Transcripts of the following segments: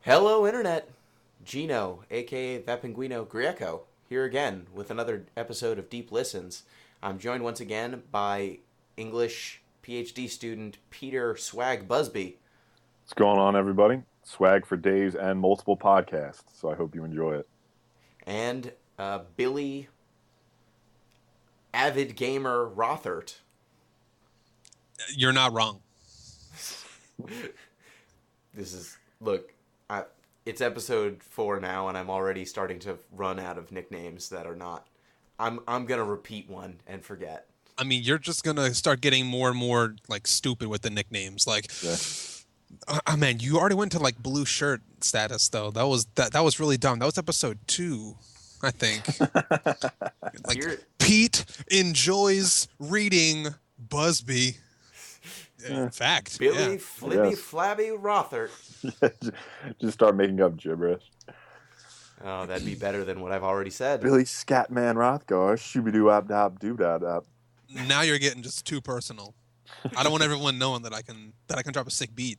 Hello, Internet! Gino, aka Vapinguino Greco, here again with another episode of Deep Listens. I'm joined once again by English PhD student Peter Swag Busby. What's going on, everybody? Swag for days and multiple podcasts, so I hope you enjoy it. And Billy Avid Gamer Rothert. You're not wrong. It's episode 4 now, and I'm already starting to run out of nicknames that are not. I'm gonna repeat one and forget. I mean, you're just gonna start getting more and more like stupid with the nicknames. Like, man, you already went to like blue shirt status though. That was really dumb. That was episode 2, I think. Pete enjoys reading Busby. In fact, Billy Flibby Flabby Rothert. Just start making up gibberish. Oh, that'd be better than what I've already said. Billy Scatman Rothgar, shooby-doo-ab-dab-doo-dab. Now you're getting just too personal. I don't want everyone knowing that I can drop a sick beat.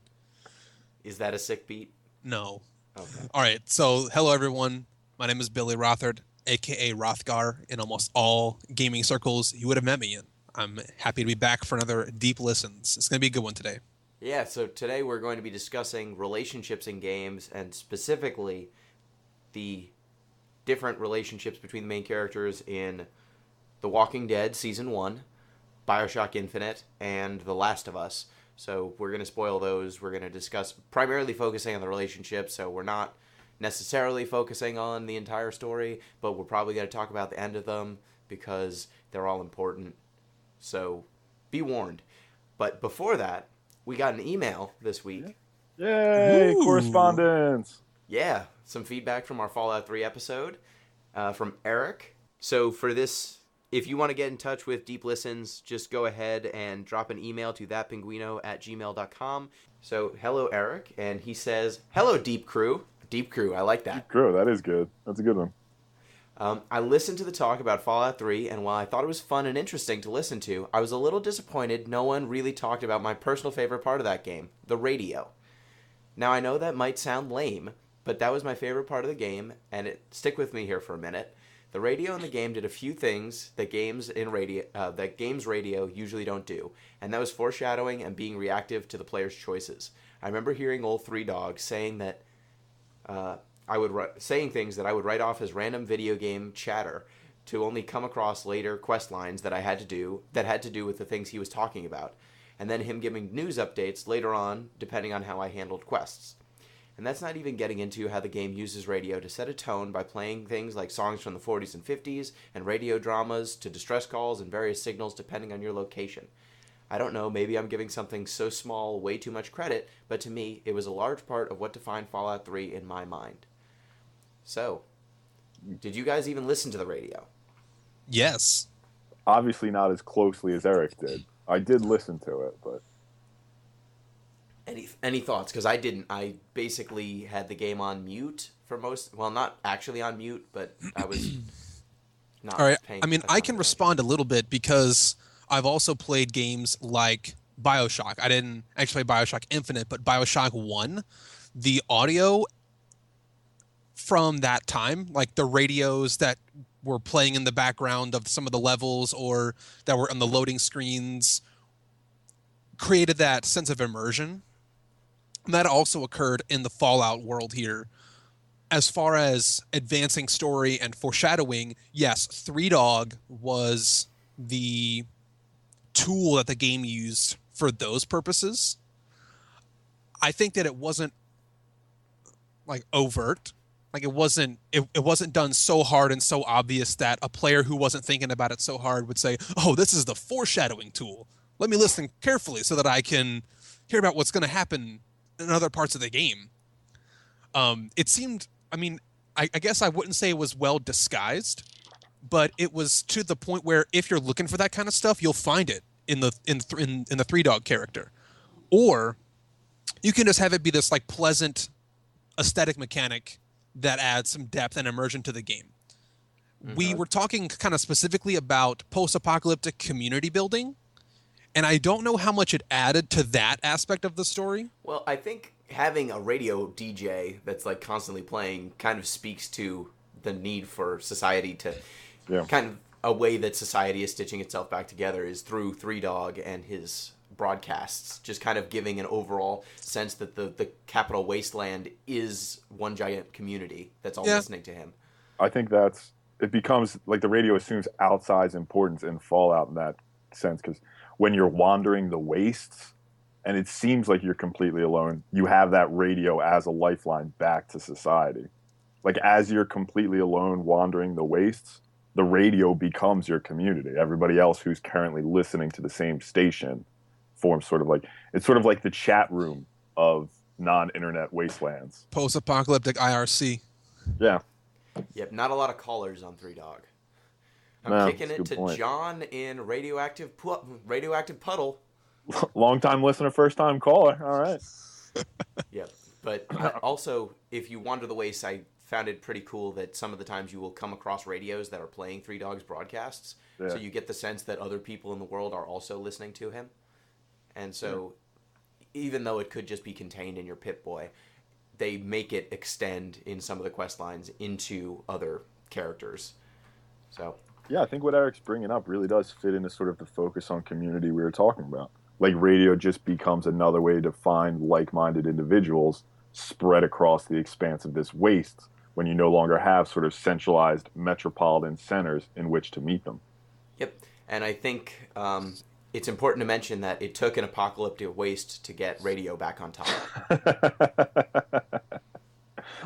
Is that a sick beat? No. Okay. All right. So, hello everyone. My name is Billy Rothard, aka Rothgar, in almost all gaming circles you would have met me in. I'm happy to be back for another Deep Listens. It's going to be a good one today. Yeah, so today we're going to be discussing relationships in games, and specifically the different relationships between the main characters in The Walking Dead Season 1, Bioshock Infinite, and The Last of Us. So we're going to spoil those. We're going to discuss primarily focusing on the relationships, so we're not necessarily focusing on the entire story, but we're probably going to talk about the end of them because they're all important. So be warned. But before that, we got an email this week. Yay! Ooh. Correspondence! Yeah, some feedback from our Fallout 3 episode from Eric. So for this, if you want to get in touch with Deep Listens, just go ahead and drop an email to thatpinguino@gmail.com. So hello, Eric. And he says, hello, Deep Crew. Deep Crew, I like that. Deep Crew, that is good. That's a good one. I listened to the talk about Fallout 3, and while I thought it was fun and interesting to listen to, I was a little disappointed no one really talked about my personal favorite part of that game, the radio. Now, I know that might sound lame, but that was my favorite part of the game, and stick with me here for a minute. The radio in the game did a few things that games radio usually don't do, and that was foreshadowing and being reactive to the player's choices. I remember hearing old Three Dogs saying that saying things that I would write off as random video game chatter to only come across later quest lines that had to do with the things he was talking about, and then him giving news updates later on depending on how I handled quests. And that's not even getting into how the game uses radio to set a tone by playing things like songs from the 40s and 50s and radio dramas to distress calls and various signals depending on your location. I don't know, maybe I'm giving something so small way too much credit, but to me, it was a large part of what defined Fallout 3 in my mind. So, did you guys even listen to the radio? Yes. Obviously not as closely as Eric did. I did listen to it, but... Any thoughts? Because I didn't. I basically had the game on mute for most... Well, not actually on mute, but I was not All right. paying I mean, I can respond a little bit because I've also played games like Bioshock. I didn't actually play Bioshock Infinite, but Bioshock 1, the audio from that time, like the radios that were playing in the background of some of the levels or that were on the loading screens, created that sense of immersion. And that also occurred in the Fallout world here. As far as advancing story and foreshadowing, yes, Three Dog was the tool that the game used for those purposes. I think that it wasn't like overt. Like it wasn't done so hard and so obvious that a player who wasn't thinking about it so hard would say, "Oh, this is the foreshadowing tool. Let me listen carefully so that I can hear about what's going to happen in other parts of the game." It seemed, I mean, I guess I wouldn't say it was well disguised, but it was to the point where if you're looking for that kind of stuff, you'll find it in the Three Dog character, or you can just have it be this like pleasant aesthetic mechanic that adds some depth and immersion to the game. Mm-hmm. We were talking kind of specifically about post-apocalyptic community building, and I don't know how much it added to that aspect of the story. Well, I think having a radio DJ that's like constantly playing kind of speaks to the need for society to kind of a way that society is stitching itself back together is through Three Dog and his broadcasts, just kind of giving an overall sense that the Capital Wasteland is one giant community that's all listening to him. I think it becomes like the radio assumes outsized importance in Fallout in that sense, because when you're wandering the wastes and it seems like you're completely alone, you have that radio as a lifeline back to society. Like as you're completely alone wandering the wastes, the radio becomes your community. Everybody else who's currently listening to the same station forms it's sort of like the chat room of non-internet wastelands. Post-apocalyptic IRC. Yeah. Yep, not a lot of callers on Three Dog. I'm kicking it to point. John in Radioactive Puddle. Long-time listener, first-time caller. All right. Yep. But also, if you wander the wastes, I found it pretty cool that some of the times you will come across radios that are playing Three Dogs broadcasts. Yeah. So you get the sense that other people in the world are also listening to him. And so even though it could just be contained in your Pip-Boy, they make it extend in some of the quest lines into other characters. So yeah, I think what Eric's bringing up really does fit into sort of the focus on community we were talking about. Like radio just becomes another way to find like-minded individuals spread across the expanse of this waste when you no longer have sort of centralized metropolitan centers in which to meet them. Yep. And I think it's important to mention that it took an apocalyptic waste to get radio back on top.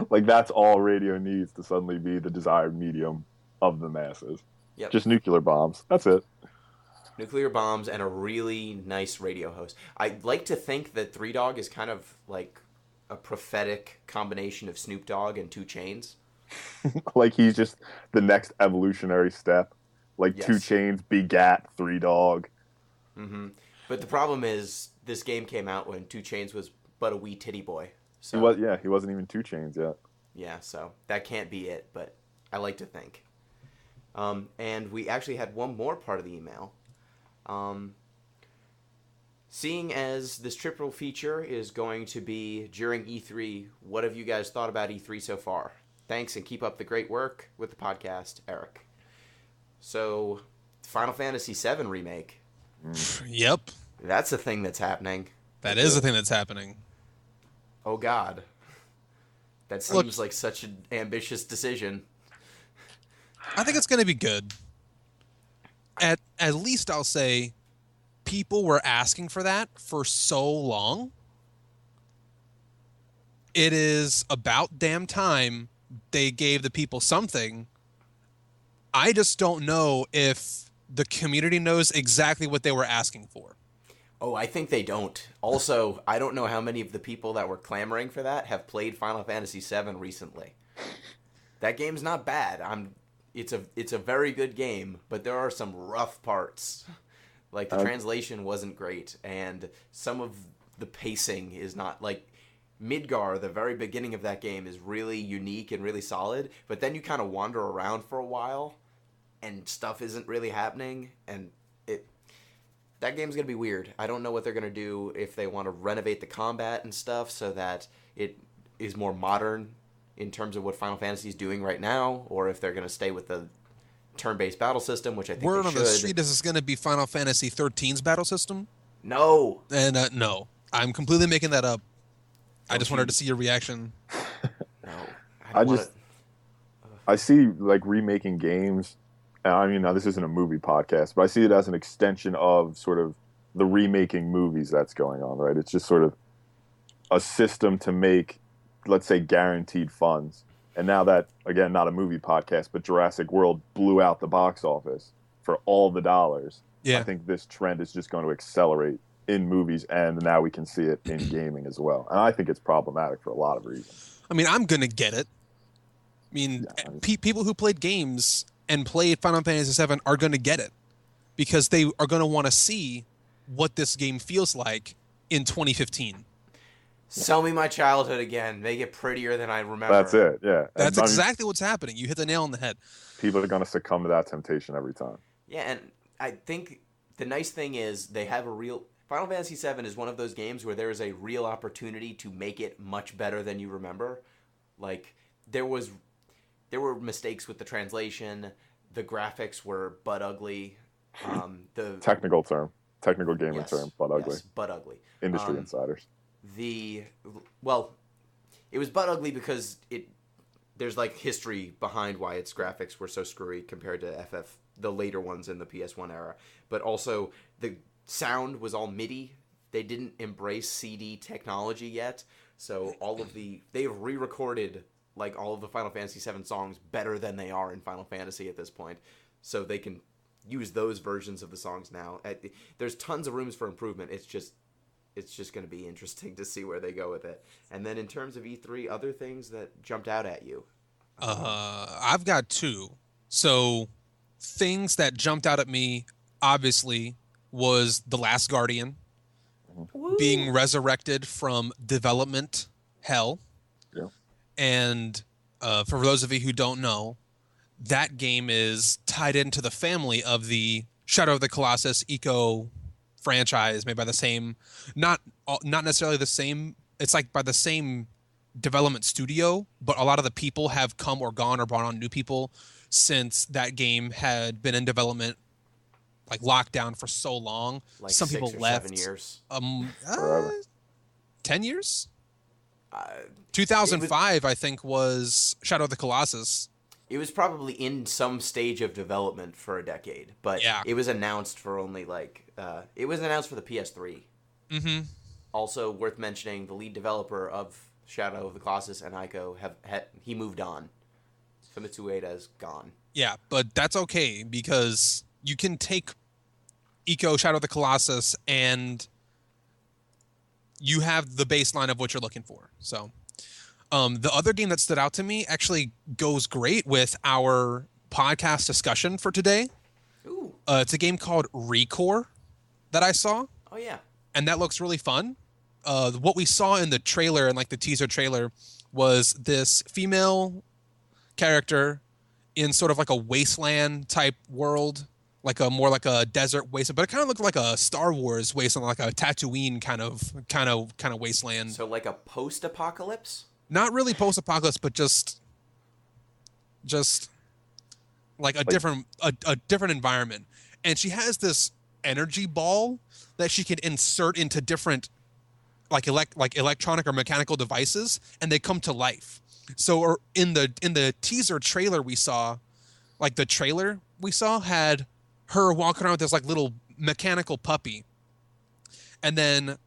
Like that's all radio needs to suddenly be the desired medium of the masses. Yep. Just nuclear bombs. That's it. Nuclear bombs and a really nice radio host. I'd like to think that Three Dog is kind of like a prophetic combination of Snoop Dogg and 2 Chainz. Like he's just the next evolutionary step. Like yes. 2 Chainz begat Three Dog. Mm-hmm. But the problem is this game came out when 2 Chainz was but a wee titty boy. So he wasn't even 2 Chainz yet. Yeah, so that can't be it, but I like to think. And we actually had one more part of the email. Seeing as this triple feature is going to be during E3, what have you guys thought about E3 so far? Thanks, and keep up the great work with the podcast, Eric. So, Final Fantasy VII Remake. Yep. That's a thing that's happening. That is a thing that's happening. Oh, God. That seems like such an ambitious decision. I think it's going to be good. At least I'll say people were asking for that for so long. It is about damn time they gave the people something. I just don't know if the community knows exactly what they were asking for. Oh, I think they don't. Also, I don't know how many of the people that were clamoring for that have played Final Fantasy VII recently. That game's not bad. It's a very good game, but there are some rough parts. Like, the translation wasn't great, and some of the pacing is not, like, Midgar, the very beginning of that game, is really unique and really solid, but then you kind of wander around for a while, and stuff isn't really happening, and that game's going to be weird. I don't know what they're going to do, if they want to renovate the combat and stuff so that it is more modern in terms of what Final Fantasy is doing right now, or if they're going to stay with the turn-based battle system, which I think Word they on should. the street is this going to be Final Fantasy 13's battle system? No. And no. I'm completely making that up. I just wanted to see your reaction. No. I see, like, remaking games. I mean, now this isn't a movie podcast, but I see it as an extension of sort of the remaking movies that's going on, right? It's just sort of a system to make, let's say, guaranteed funds. And now that, again, not a movie podcast, but Jurassic World blew out the box office for all the dollars. Yeah. I think this trend is just going to accelerate in movies, and now we can see it in gaming as well. And I think it's problematic for a lot of reasons. I mean, I'm going to get it. I mean, people who played games and played Final Fantasy VII are going to get it because they are going to want to see what this game feels like in 2015. Sell me my childhood again. Make it prettier than I remember. That's it, yeah. That's exactly what's happening. You hit the nail on the head. People are going to succumb to that temptation every time. Yeah, and I think the nice thing is they have a real... Final Fantasy VII is one of those games where there is a real opportunity to make it much better than you remember. Like there were mistakes with the translation. The graphics were butt ugly. The technical gamer yes, term, butt ugly. yes, butt ugly. Industry insiders. Well, it was butt ugly because there's like history behind why its graphics were so screwy compared to the later ones in the PS1 era. But also the sound was all MIDI. They didn't embrace CD technology yet, so they've re-recorded like all of the Final Fantasy VII songs better than they are in Final Fantasy at this point, so they can use those versions of the songs now. There's tons of rooms for improvement. It's just going to be interesting to see where they go with it. And then in terms of E3, other things that jumped out at you. I've got two. So things that jumped out at me, obviously, was The Last Guardian being resurrected from development hell. Yeah. And for those of you who don't know, that game is tied into the family of the Shadow of the Colossus Eco franchise, made by the same, not necessarily the same. It's like by the same development studio, but a lot of the people have come or gone or brought on new people since that game had been in development, like locked down for so long. Like some 6 people or left. 7 years. 10 years. 2005, I think, was Shadow of the Colossus. It was probably in some stage of development for a decade, but Yeah. it was announced for only it was announced for the PS3. Mm-hmm. Also worth mentioning, the lead developer of Shadow of the Colossus and Ico he moved on. Famitsu Ueda's gone. Yeah, but that's okay because you can take Eco Shadow of the Colossus and you have the baseline of what you're looking for. So the other game that stood out to me actually goes great with our podcast discussion for today. Ooh. It's a game called Recore that I saw, Oh yeah. and that looks really fun. What we saw in the trailer and like the teaser trailer was this female character in sort of like a wasteland type world, like more like a desert wasteland, but it kind of looked like a Star Wars wasteland, like a Tatooine kind of wasteland. So like a post-apocalypse? Not really post-apocalypse, but just like a different environment. And she has this energy ball that she can insert into different like electronic or mechanical devices, and they come to life. So in the teaser trailer we saw, like the trailer we saw had her walking around with this like little mechanical puppy. And then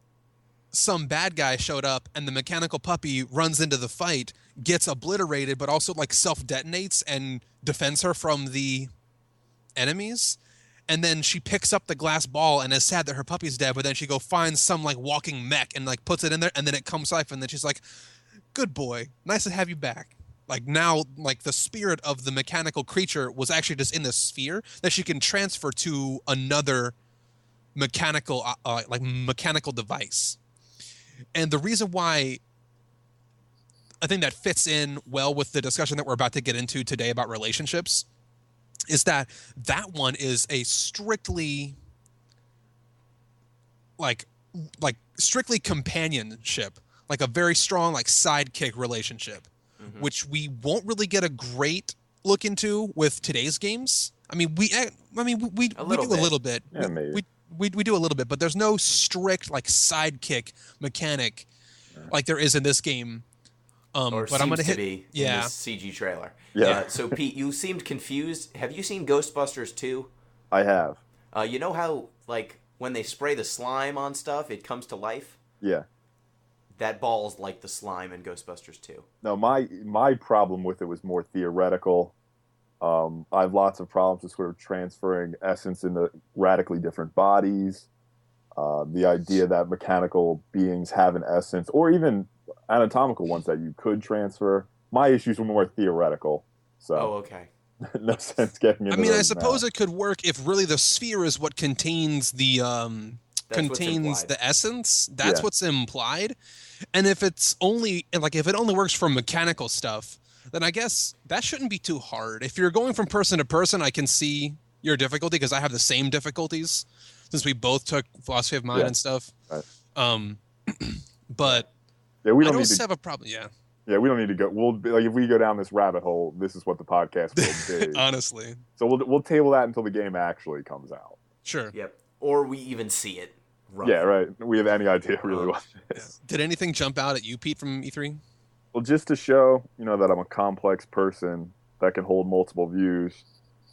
some bad guy showed up and the mechanical puppy runs into the fight, gets obliterated, but also like self-detonates and defends her from the enemies. And then she picks up the glass ball and is sad that her puppy's dead, but then she finds some like walking mech and like puts it in there, and then it comes to life, and then she's like, "Good boy, nice to have you back." Like now, like the spirit of the mechanical creature was actually just in the sphere that she can transfer to another mechanical device. And the reason why I think that fits in well with the discussion that we're about to get into today about relationships is that one is a strictly strictly companionship, like a very strong like sidekick relationship, which we won't really get a great look into with today's games. I mean, we do a little bit. Yeah, maybe. We do a little bit, but there's no strict like sidekick mechanic like there is in this game. Or but I'm gonna hit in this CG trailer. Yeah. So Pete, you seemed confused. Have you seen Ghostbusters 2? I have. You know how like when they spray the slime on stuff, it comes to life? Yeah. That ball's like the slime in Ghostbusters 2. No, my problem with it was more theoretical. I have lots of problems with sort of transferring essence into radically different bodies. The idea that mechanical beings have an essence, or even anatomical ones that you could transfer. My issues were more theoretical. So, Oh, okay. no sense getting into I mean, I those suppose now. it could work if really the sphere is what contains the what's implied. the essence. That's Yeah. what's implied. And if it's only if it only works for mechanical stuff, then I guess that shouldn't be too hard. If you're going from person to person, I can see your difficulty because I have the same difficulties. since we both took philosophy of mind Yeah. and stuff. Right. But Yeah, we I don't need don't to. have a problem. Yeah, Yeah, we don't need to go. We'll be, like if we go down this rabbit hole, this is what the podcast will be. honestly, So we'll table that until the game actually comes out. sure. Yep. Or we even see it. Yeah, right. We have any idea really what it is. Did anything jump out at you, Pete, from E3? Well, just to show that I'm a complex person that can hold multiple views.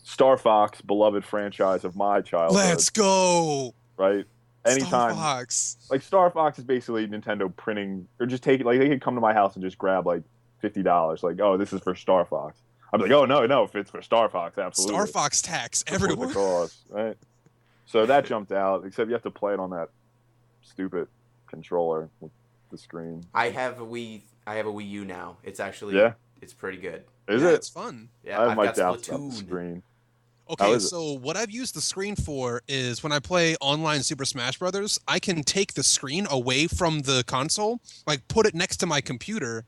Star Fox, beloved franchise of my childhood. Let's go. Right. Anytime. Star Fox. Like Star Fox is basically Nintendo printing or just taking like they could come to my house and just grab like $50 like, oh, this is for Star Fox. I'm like, oh no, if it's for Star Fox, absolutely. Star Fox tax Support everywhere. the cause, right? So that jumped out, except you have to play it on that stupid controller with the screen. I have a Wii U now. It's actually it's pretty good. Is Yeah, it? It's fun. Yeah, I have I've my got doubts about the Splatoon. screen. Okay, How is it? so what I've used the screen for is when I play online Super Smash Brothers, I can take the screen away from the console, like put it next to my computer,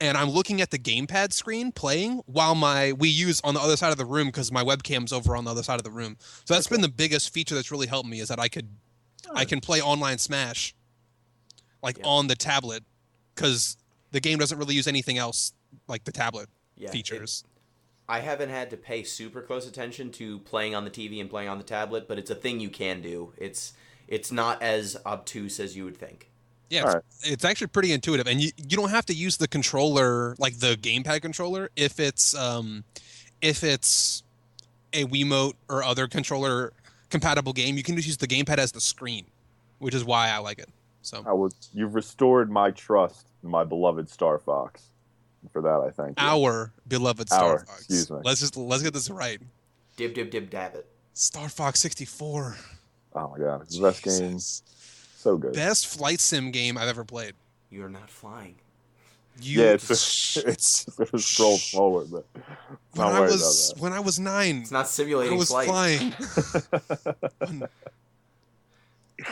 and I'm looking at the gamepad screen playing while my Wii U's on the other side of the room because my webcam's over on the other side of the room. So that's been the biggest feature that's really helped me is that I can play online Smash like on the tablet because the game doesn't really use anything else like the tablet features. I haven't had to pay super close attention to playing on the TV and playing on the tablet, but it's a thing you can do. It's not as obtuse as you would think. Yeah, it's actually pretty intuitive, and you don't have to use the controller like the gamepad controller if it's a Wiimote or other controller compatible game. You can just use the gamepad as the screen, which is why I like it. So You've restored my trust in my beloved Star Fox. For that, I thank you. Our beloved Star Fox. Excuse me. Let's get this right. Dib dab it. Star Fox 64. Oh my god, it's the best game. So good. Best flight sim game I've ever played. You're not flying. It's gonna scroll forward, but when I was 9, it's not simulating I was flight. flying.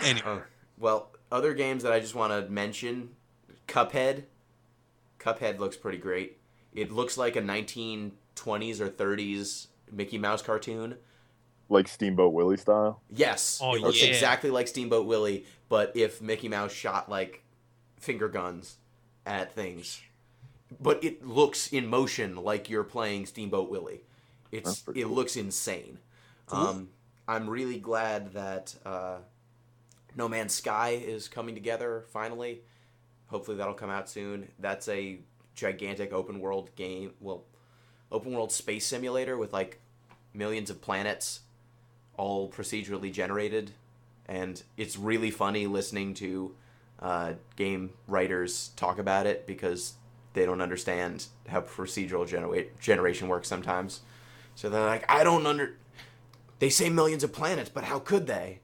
Anyway, well, other games that I just want to mention, Cuphead. Cuphead looks pretty great. It looks like a 1920s or 30s Mickey Mouse cartoon. Like Steamboat Willie style? Yes. Oh, it looks yeah. exactly like Steamboat Willie, but if Mickey Mouse shot like finger guns at things. But it looks in motion like you're playing Steamboat Willie. It cool. looks insane. Cool. I'm really glad that No Man's Sky is coming together finally. Hopefully that'll come out soon. That's a gigantic open world game. Well, open world space simulator with like millions of planets, all procedurally generated, and it's really funny listening to game writers talk about it because they don't understand how procedural generation works sometimes. So they're like, they say millions of planets, but how could they?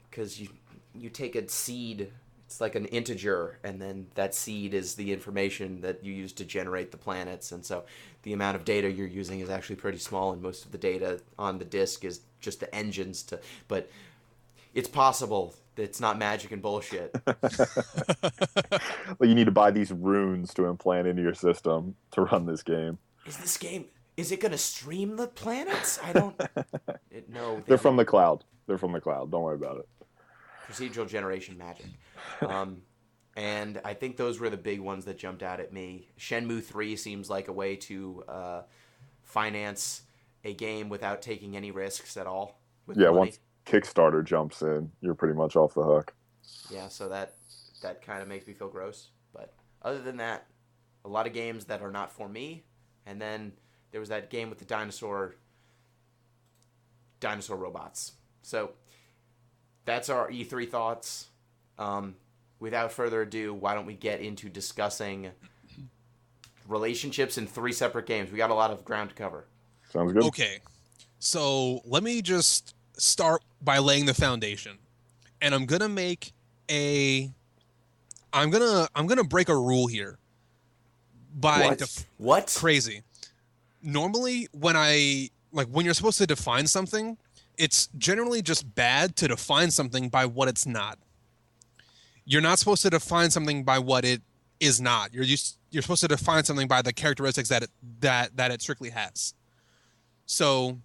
Because you take a seed. It's like an integer, and then that seed is the information that you use to generate the planets, and so the amount of data you're using is actually pretty small, and most of the data on the disk is just the engines but it's possible. It's not magic and bullshit. Well, you need to buy these runes to implant into your system to run this game. Is it going to stream the planets? I don't... No. They're from the cloud. Don't worry about it. Procedural generation magic. And I think those were the big ones that jumped out at me. Shenmue 3 seems like a way to finance a game without taking any risks at all. With money. Once Kickstarter jumps in, you're pretty much off the hook. Yeah, so that kind of makes me feel gross. But other than that, a lot of games that are not for me. And then there was that game with the dinosaur robots. So that's our E3 thoughts. Without further ado, why don't we get into discussing relationships in 3 separate games? We got a lot of ground to cover. Sounds good. Okay, so let me just start by laying the foundation, and I'm gonna break a rule here. What? Crazy. Normally, when you're supposed to define something, it's generally just bad to define something by what it's not. You're not supposed to define something by what it is not. You're supposed to define something by the characteristics that it strictly has. So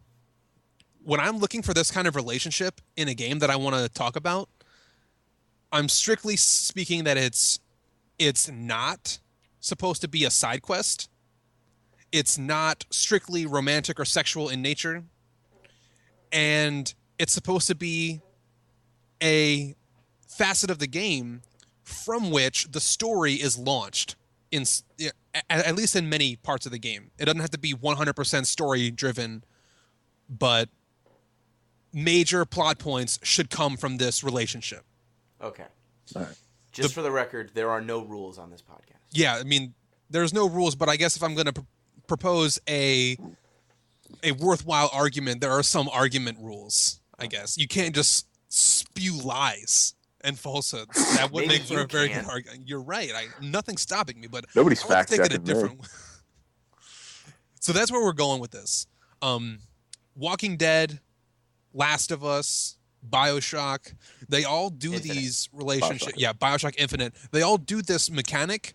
when I'm looking for this kind of relationship in a game that I want to talk about, I'm strictly speaking that it's not supposed to be a side quest. It's not strictly romantic or sexual in nature, and it's supposed to be a facet of the game from which the story is launched in at least in many parts of the game. It doesn't have to be 100% story driven, but major plot points should come from this relationship. Okay. All right. Just for the record, there are no rules on this podcast. Yeah, I mean, there's no rules, but I guess if I'm going to propose a worthwhile argument, there are some argument rules, I guess. You can't just spew lies and falsehoods. That would make for a very good argument. You're right. Nothing's stopping me, but Nobody's I want to take it a fact-checking me. different. So that's where we're going with this. Walking Dead, Last of Us, BioShock, they all do Infinite. these relationships. BioShock. Yeah, BioShock Infinite. They all do this mechanic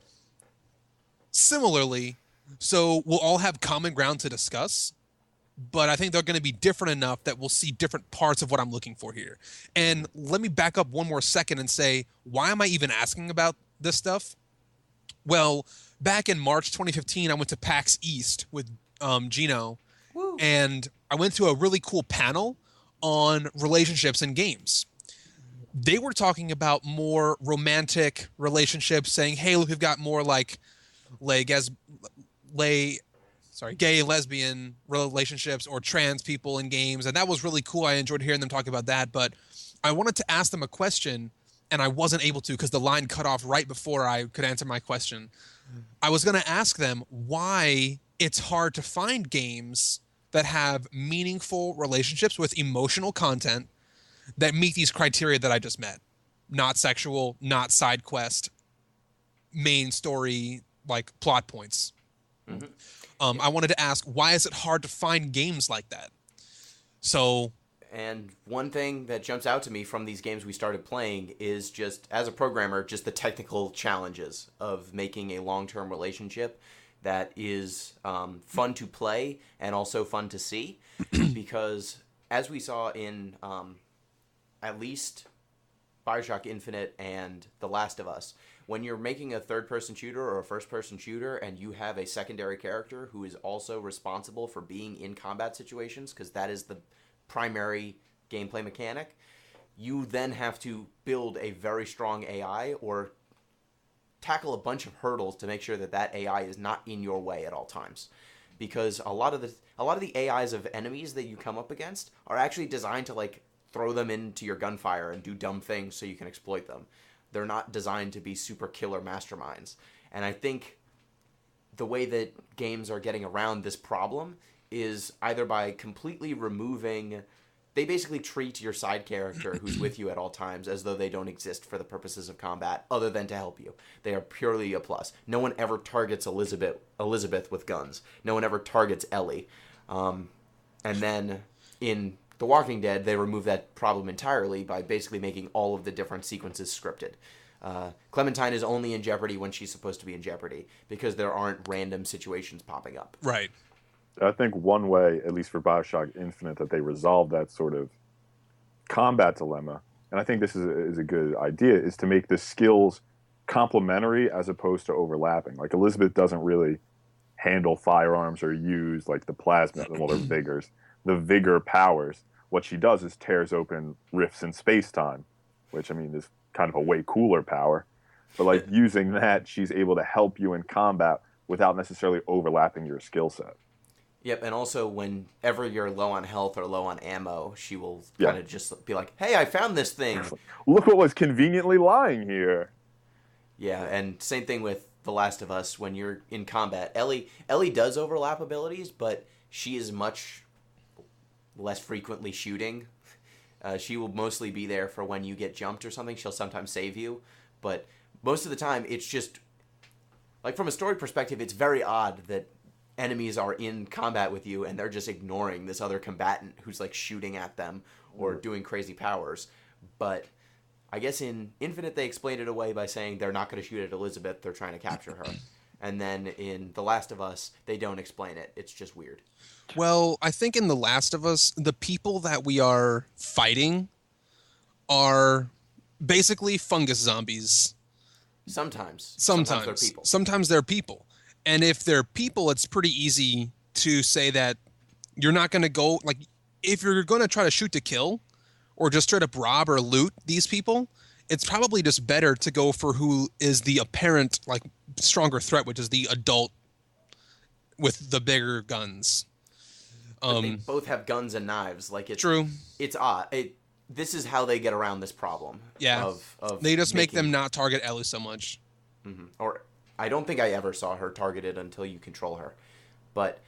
similarly, so we'll all have common ground to discuss, but I think they're going to be different enough that we'll see different parts of what I'm looking for here. And let me back up one more second and say, why am I even asking about this stuff? Well, back in March 2015, I went to PAX East with Gino, Woo. and I went to a really cool panel on relationships in games. They were talking about more romantic relationships, saying, hey, look, we've got more gay and lesbian relationships or trans people in games. And that was really cool. I enjoyed hearing them talk about that. But I wanted to ask them a question, and I wasn't able to because the line cut off right before I could answer my question. I was going to ask them why it's hard to find games that have meaningful relationships with emotional content that meet these criteria that I just met. Not sexual, not side quest, main story, like plot points. Mm-hmm. I wanted to ask, why is it hard to find games like that? So, and one thing that jumps out to me from these games we started playing is just, as a programmer, just the technical challenges of making a long-term relationship that is fun to play and also fun to see. Because as we saw in at least BioShock Infinite and The Last of Us, when you're making a third-person shooter or a first-person shooter and you have a secondary character who is also responsible for being in combat situations, because that is the primary gameplay mechanic, you then have to build a very strong AI or tackle a bunch of hurdles to make sure that that AI is not in your way at all times. Because a lot of the AIs of enemies that you come up against are actually designed to like throw them into your gunfire and do dumb things so you can exploit them. They're not designed to be super killer masterminds. And I think the way that games are getting around this problem is either by completely removing... They basically treat your side character who's with you at all times as though they don't exist for the purposes of combat other than to help you. They are purely a plus. No one ever targets Elizabeth with guns. No one ever targets Ellie. And then in The Walking Dead, they remove that problem entirely by basically making all of the different sequences scripted. Clementine is only in jeopardy when she's supposed to be in jeopardy because there aren't random situations popping up. right. I think one way, at least for BioShock Infinite, that they resolve that sort of combat dilemma, and I think this is a good idea, is to make the skills complementary as opposed to overlapping. Like Elizabeth doesn't really handle firearms or use like the plasma, well, they're vigors, the vigor powers. What she does is tears open rifts in space-time, which I mean is kind of a way cooler power. But like using that, she's able to help you in combat without necessarily overlapping your skill set. Yep, and also whenever you're low on health or low on ammo, she will kind of just be like, hey, I found this thing. Look what was conveniently lying here. Yeah, and same thing with The Last of Us when you're in combat. Ellie does overlap abilities, but she is much less frequently shooting. She will mostly be there for when you get jumped or something. She'll sometimes save you, but most of the time it's just... Like, from a story perspective, it's very odd that enemies are in combat with you and they're just ignoring this other combatant who's like shooting at them or doing crazy powers. But I guess in Infinite they explained it away by saying they're not going to shoot at Elizabeth, they're trying to capture her. And then in The Last of Us, they don't explain it. It's just weird. Well, I think in The Last of Us, the people that we are fighting are basically fungus zombies. Sometimes they're people. Sometimes they're people. And if they're people, it's pretty easy to say that you're not going to go, like, if you're going to try to shoot to kill or just straight up rob or loot these people, it's probably just better to go for who is the apparent, like, stronger threat, which is the adult with the bigger guns. But they both have guns and knives. Like, it's True. It's odd. This is how they get around this problem. Yeah. Of They just make them not target Ellie so much. Mm-hmm. Or I don't think I ever saw her targeted until you control her. But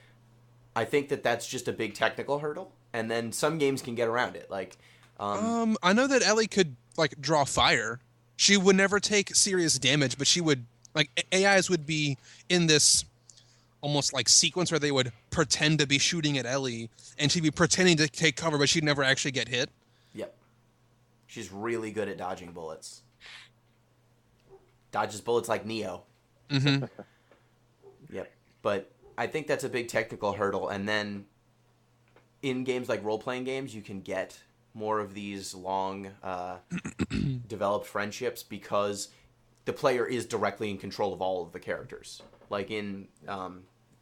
I think that's just a big technical hurdle. And then some games can get around it. Like, I know that Ellie could, like, draw fire. She would never take serious damage, but she would, like, AIs would be in this almost like sequence where they would pretend to be shooting at Ellie, and she'd be pretending to take cover, but she'd never actually get hit. Yep. She's really good at dodging bullets. Dodges bullets like Neo. Mm-hmm. Yep. But I think that's a big technical hurdle. And then in games like role-playing games, you can get more of these long developed friendships because the player is directly in control of all of the characters. Like in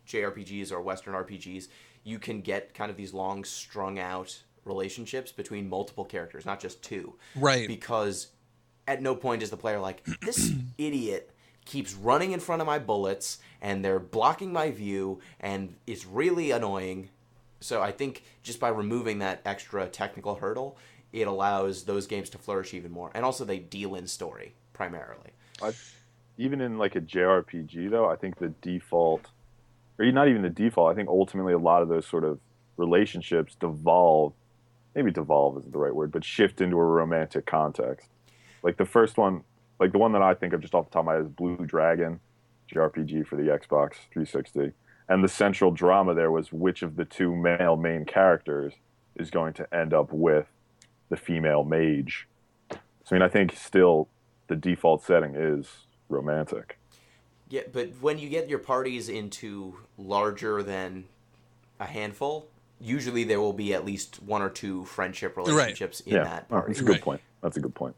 JRPGs or Western RPGs, you can get kind of these long strung out relationships between multiple characters, not just two. Right. Because at no point is the player like, this idiot keeps running in front of my bullets and they're blocking my view and it's really annoying. So I think just by removing that extra technical hurdle, it allows those games to flourish even more. And also they deal in story primarily. Even in like a JRPG though, I think the default, or not even the default, I think ultimately a lot of those sort of relationships devolve, maybe devolve isn't the right word, but shift into a romantic context. Like the first one, like the one that I think of just off the top of my head is Blue Dragon, JRPG for the Xbox 360. And the central drama there was which of the two male main characters is going to end up with the female mage. So I mean, I think still the default setting is romantic. Yeah, but when you get your parties into larger than a handful, usually there will be at least one or two friendship relationships in that party. That's a good point. That's a good point.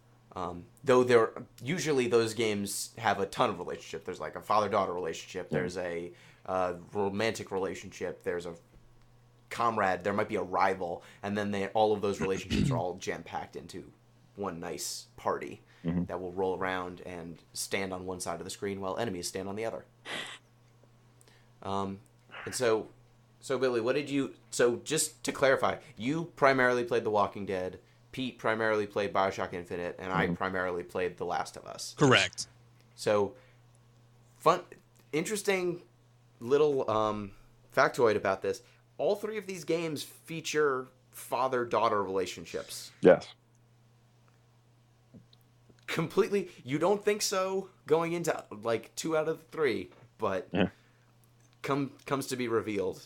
Though usually those games have a ton of relationships. There's like a father-daughter relationship. There's a romantic relationship. There's a comrade. There might be a rival, and then all of those relationships are all jam-packed into one nice party that will roll around and stand on one side of the screen while enemies stand on the other. And so Billy, what did you? So just to clarify, you primarily played The Walking Dead. Pete primarily played BioShock Infinite, and I primarily played The Last of Us. Correct. So, interesting little factoid about this. All three of these games feature father-daughter relationships. Yes. Completely, you don't think so going into like 2 out of 3, but comes to be revealed.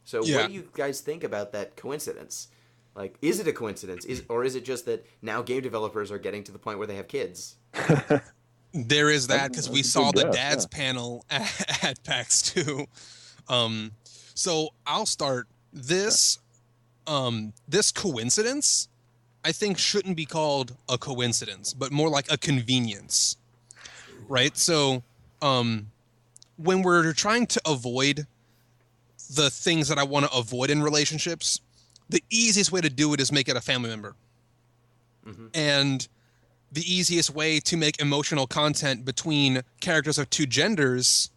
So what do you guys think about that coincidence? Like, is it a coincidence? Or is it just that now game developers are getting to the point where they have kids? There is that, because we saw the dads panel at PAX 2. So I'll start. This coincidence, I think, shouldn't be called a coincidence, but more like a convenience, right? So when we're trying to avoid the things that I want to avoid in relationships, the easiest way to do it is make it a family member. And the easiest way to make emotional content between characters of two genders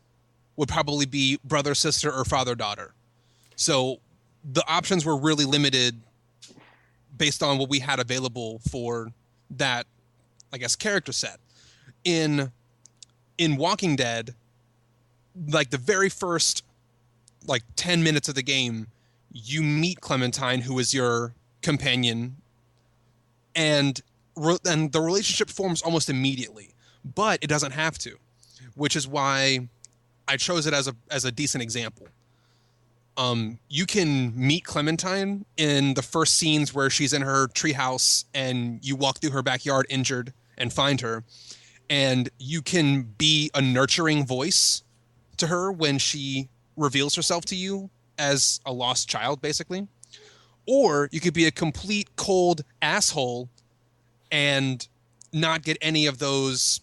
would probably be brother, sister, or father, daughter. So the options were really limited based on what we had available for that, I guess, character set. In Walking Dead, like the very first 10 minutes of the game, you meet Clementine, who is your companion, and the relationship forms almost immediately, but it doesn't have to, which is why I chose it as a decent example. You can meet Clementine in the first scenes where she's in her treehouse and you walk through her backyard injured and find her, and you can be a nurturing voice to her when she reveals herself to you as a lost child, basically. Or you could be a complete cold asshole and not get any of those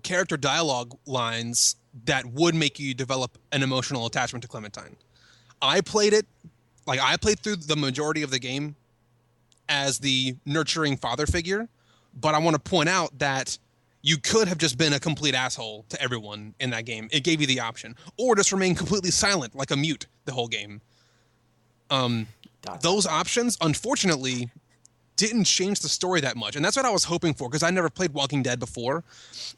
character dialogue lines that would make you develop an emotional attachment to Clementine. I played through the majority of the game as the nurturing father figure, but I want to point out that you could have just been a complete asshole to everyone in that game. It gave you the option. Or just remain completely silent, like a mute, the whole game. Those options, unfortunately, didn't change the story that much. And that's what I was hoping for, because I never played Walking Dead before.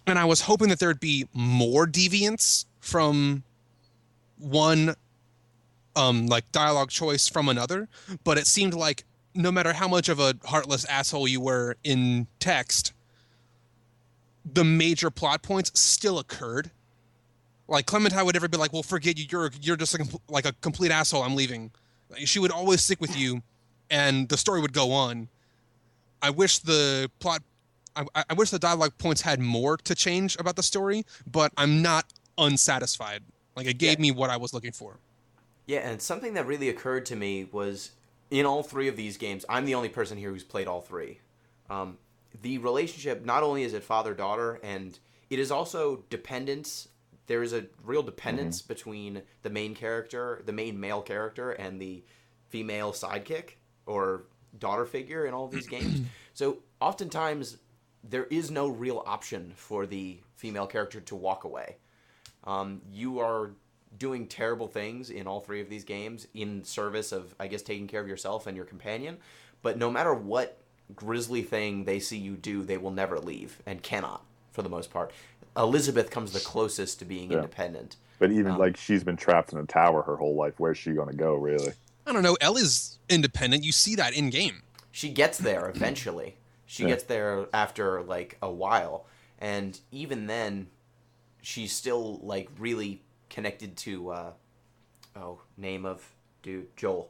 And I was hoping that there'd be more deviance from one like dialogue choice from another. But it seemed like no matter how much of a heartless asshole you were in text, the major plot points still occurred. Like Clementine would never be like, well, forget you. You're just like a complete asshole. I'm leaving. She would always stick with you, and the story would go on. I wish the dialogue points had more to change about the story, but I'm not unsatisfied. Like it gave me what I was looking for. Yeah, and something that really occurred to me was in all three of these games, I'm the only person here who's played all three. The relationship, not only is it father-daughter, and it is also dependence. There is a real dependence between the main character, the main male character, and the female sidekick or daughter figure in all of these games. So oftentimes there is no real option for the female character to walk away. You are doing terrible things in all three of these games in service of, I guess, taking care of yourself and your companion. But no matter what grisly thing they see you do, they will never leave and cannot, for the most part. Elizabeth comes the closest to being independent. But even like she's been trapped in a tower her whole life. Where's she going to go, really? I don't know. Ellie's independent. You see that in game. She gets there eventually. She gets there after like a while, and even then, she's still like really connected to name of dude, Joel.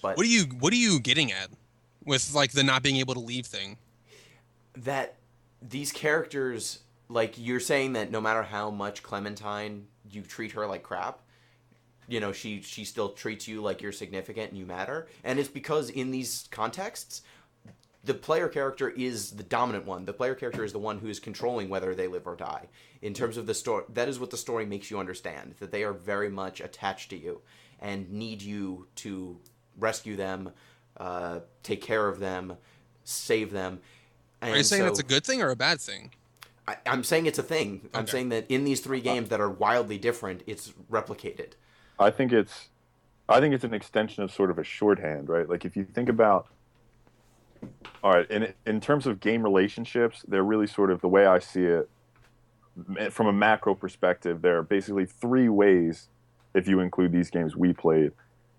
But what are you getting at with like the not being able to leave thing? That these characters, like you're saying that no matter how much Clementine you treat her like crap, you know, she still treats you like you're significant and you matter. And it's because in these contexts, the player character is the dominant one. The player character is the one who is controlling whether they live or die. In terms of the story, that is what the story makes you understand, that they are very much attached to you and need you to rescue them, take care of them, save them. And are you saying that's a good thing or a bad thing? I'm saying it's a thing. Okay. I'm saying that in these three games that are wildly different, it's replicated. I think it's an extension of sort of a shorthand, right? Like if you think about, all right, in terms of game relationships, they're really sort of the way I see it from a macro perspective. There are basically three ways, if you include these games we played,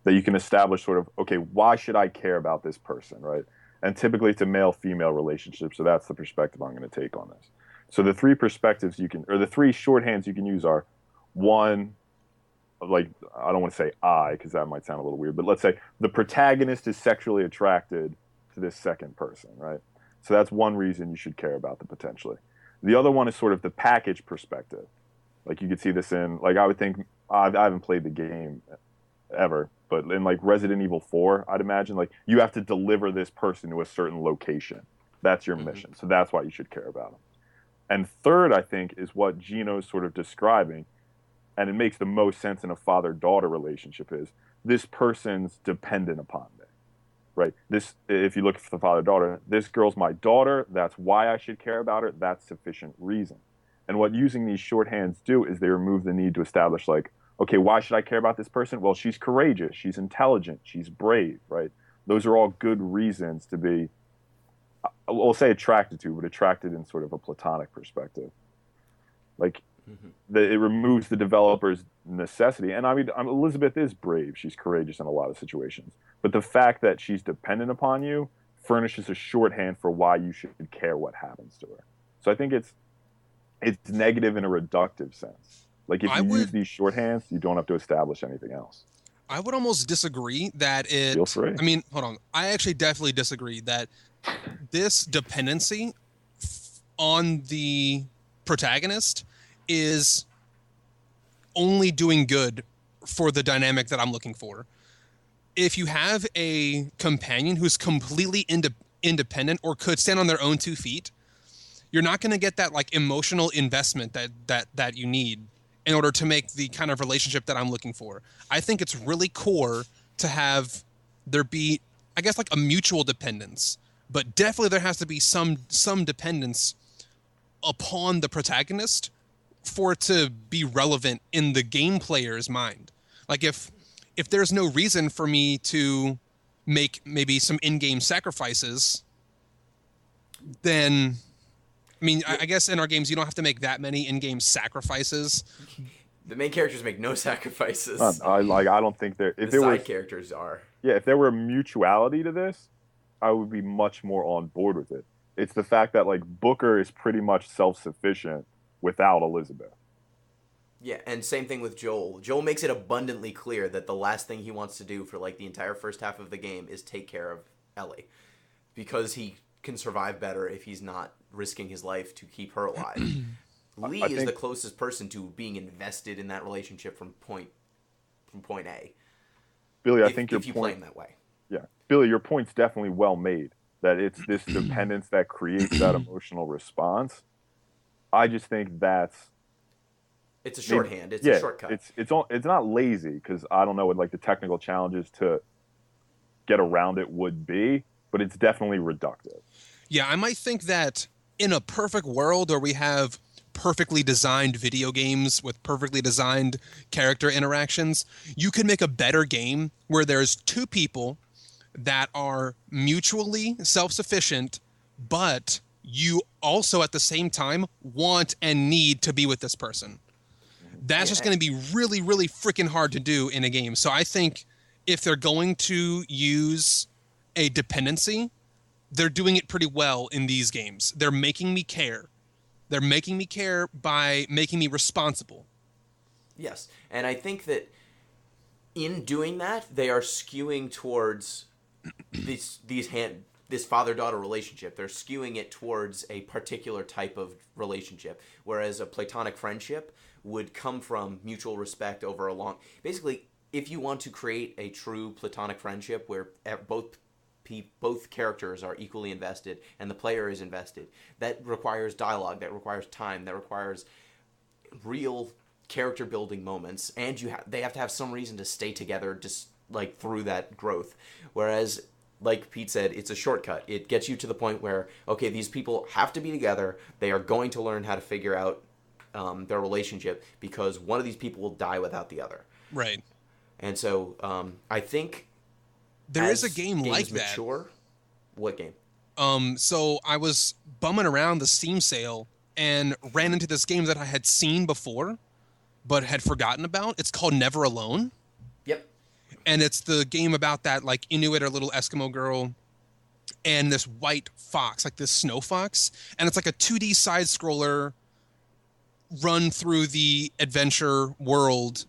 that you can establish sort of, okay, why should I care about this person, right? And typically it's a male-female relationship, so that's the perspective I'm going to take on this. So the three perspectives the three shorthands you can use are, one, like, I don't want to say because that might sound a little weird, but let's say the protagonist is sexually attracted to this second person, right? So that's one reason you should care about them potentially. The other one is sort of the package perspective. Like you could see this in, like I would think, I haven't played the game ever, but in like Resident Evil 4, I'd imagine like you have to deliver this person to a certain location. That's your mission. So that's why you should care about them. And third, I think, is what Gino's sort of describing, and it makes the most sense in a father-daughter relationship, is this person's dependent upon me, right? This, if you look at the father-daughter, this girl's my daughter, that's why I should care about her, that's sufficient reason. And what using these shorthands do is they remove the need to establish like, okay, why should I care about this person? Well, she's courageous, she's intelligent, she's brave, right? Those are all good reasons to be, we'll say attracted to, but attracted in sort of a platonic perspective. Like, it removes the developer's necessity. And I mean, Elizabeth is brave. She's courageous in a lot of situations. But the fact that she's dependent upon you furnishes a shorthand for why you should care what happens to her. So I think it's negative in a reductive sense. Like, if you use these shorthands, you don't have to establish anything else. I would almost disagree that it... Feel free. I mean, hold on. I actually definitely disagree that this dependency on the protagonist is only doing good for the dynamic that I'm looking for. If you have a companion who's completely independent or could stand on their own 2 feet, you're not going to get that like emotional investment that you need in order to make the kind of relationship that I'm looking for. I think it's really core to have there be, I guess, like a mutual dependence, but definitely there has to be some dependence upon the protagonist for it to be relevant in the game player's mind. Like if there's no reason for me to make maybe some in-game sacrifices, then I mean, I guess in our games you don't have to make that many in-game sacrifices. The main characters make no sacrifices. I don't think there. If the there side was, characters are. yeah, if there were mutuality to this, I would be much more on board with it. It's the fact that like Booker is pretty much self-sufficient without Elizabeth. Yeah, and same thing with Joel. Joel makes it abundantly clear that the last thing he wants to do for like the entire first half of the game is take care of Ellie, because he can survive better if he's not risking his life to keep her alive. Lee is the closest person to being invested in that relationship from point A. Billy, I think your if you point, play him that way. Yeah, Billy, your point's definitely well made. That it's this dependence that creates that emotional response. I just think that's it's a shorthand. It's a shortcut. It's not lazy, because I don't know what like the technical challenges to get around it would be, but it's definitely reductive. Yeah, I might think that in a perfect world where we have perfectly designed video games with perfectly designed character interactions, you could make a better game where there's 2 people that are mutually self-sufficient, but you also at the same time want and need to be with this person. That's just going to be really, really freaking hard to do in a game. So I think if they're going to use a dependency, they're doing it pretty well in these games. They're making me care. They're making me care by making me responsible. Yes, and I think that in doing that, they are skewing towards this father-daughter relationship. They're skewing it towards a particular type of relationship, whereas a platonic friendship would come from mutual respect over a long... Basically, if you want to create a true platonic friendship where both characters are equally invested and the player is invested, that requires dialogue, that requires time, that requires real character building moments, and they have to have some reason to stay together just like through that growth. Whereas, like Pete said, it's a shortcut. It gets you to the point where, okay, these people have to be together. They are going to learn how to figure out their relationship, because one of these people will die without the other. Right. And so I think there is a game like that. What game? So I was bumming around the Steam sale and ran into this game that I had seen before, but had forgotten about. It's called Never Alone. Yep. And it's the game about that like Inuit or little Eskimo girl and this white fox, like this snow fox. And it's like a 2D side scroller run through the adventure world.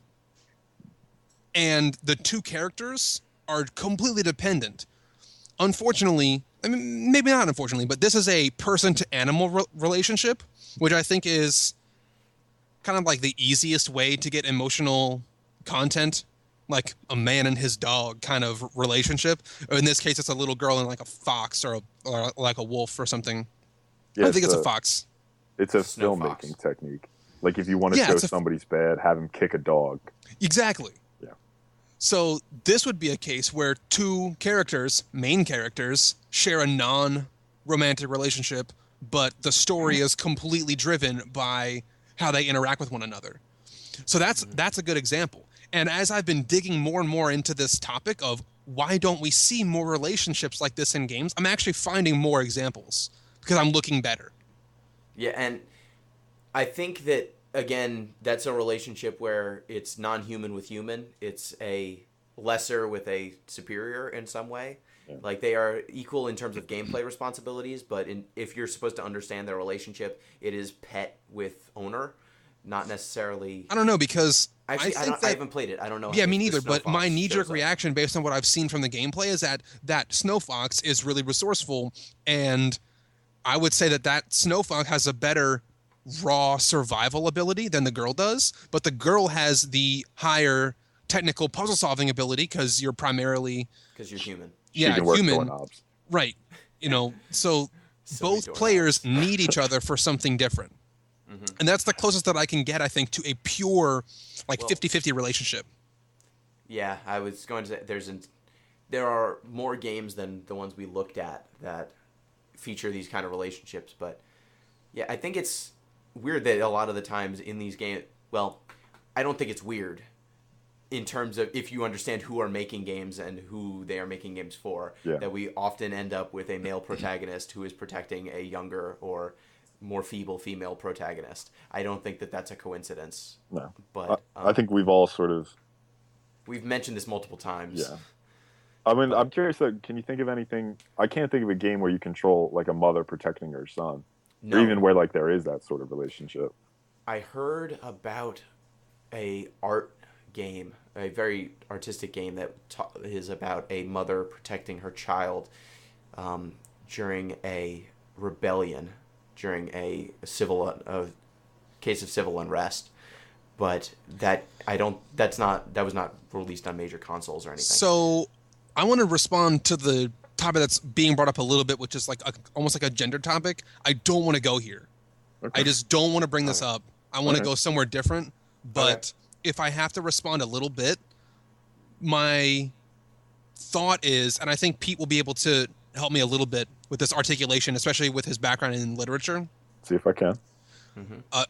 And the 2 characters are completely dependent. Unfortunately, I mean, maybe not unfortunately, but this is a person-to-animal relationship, which I think is kind of like the easiest way to get emotional content, like a man and his dog kind of relationship. Or in this case, it's a little girl and like a fox or like a wolf or something. Yeah, I think it's a fox. It's a filmmaking technique. Like if you want to show somebody's bad, have him kick a dog. Exactly. So this would be a case where 2 characters, main characters, share a non-romantic relationship, but the story is completely driven by how they interact with one another. So that's a good example. And as I've been digging more and more into this topic of why don't we see more relationships like this in games, I'm actually finding more examples because I'm looking better. Yeah, and I think that again, that's a relationship where it's non-human with human. It's a lesser with a superior in some way. Yeah. Like they are equal in terms of gameplay responsibilities, but if you're supposed to understand their relationship, it is pet with owner, not necessarily... I don't know, because... Actually, I haven't played it. I don't know. Yeah, me neither, but my knee-jerk reaction based on what I've seen from the gameplay is that Snow Fox is really resourceful, and I would say that Snow Fox has a better raw survival ability than the girl does, but the girl has the higher technical puzzle solving ability because you're primarily Because you're human. She can work human, doorknobs. right? So So both many players doorknobs. need each other for something different. And that's the closest that I can get, I think, to a pure like Well- 50-50 relationship. Yeah, I was going to say there are more games than the ones we looked at that feature these kind of relationships, but yeah, I think it's weird that a lot of the times in these games, well, I don't think it's weird in terms of if you understand who are making games and who they are making games for, Yeah. that we often end up with a male protagonist who is protecting a younger or more feeble female protagonist. I don't think that that's a coincidence, No, but I think we've all sort of. we've mentioned this multiple times. Yeah. I mean, I'm curious. Can you think of anything? I can't think of a game where you control like a mother protecting her son, No. or even where like there is that sort of relationship. I heard about a art game, a very artistic game that is about a mother protecting her child during a rebellion, during a case of civil unrest. But that was not released on major consoles or anything. So I want to respond to the topic that's being brought up a little bit, which is like almost like a gender topic. I don't want to go here. Okay. I just don't want to bring this up. I want to Okay. go somewhere different. But if I have to respond a little bit, my thought is, and I think Pete will be able to help me a little bit with this articulation, especially with his background in literature. See if I can.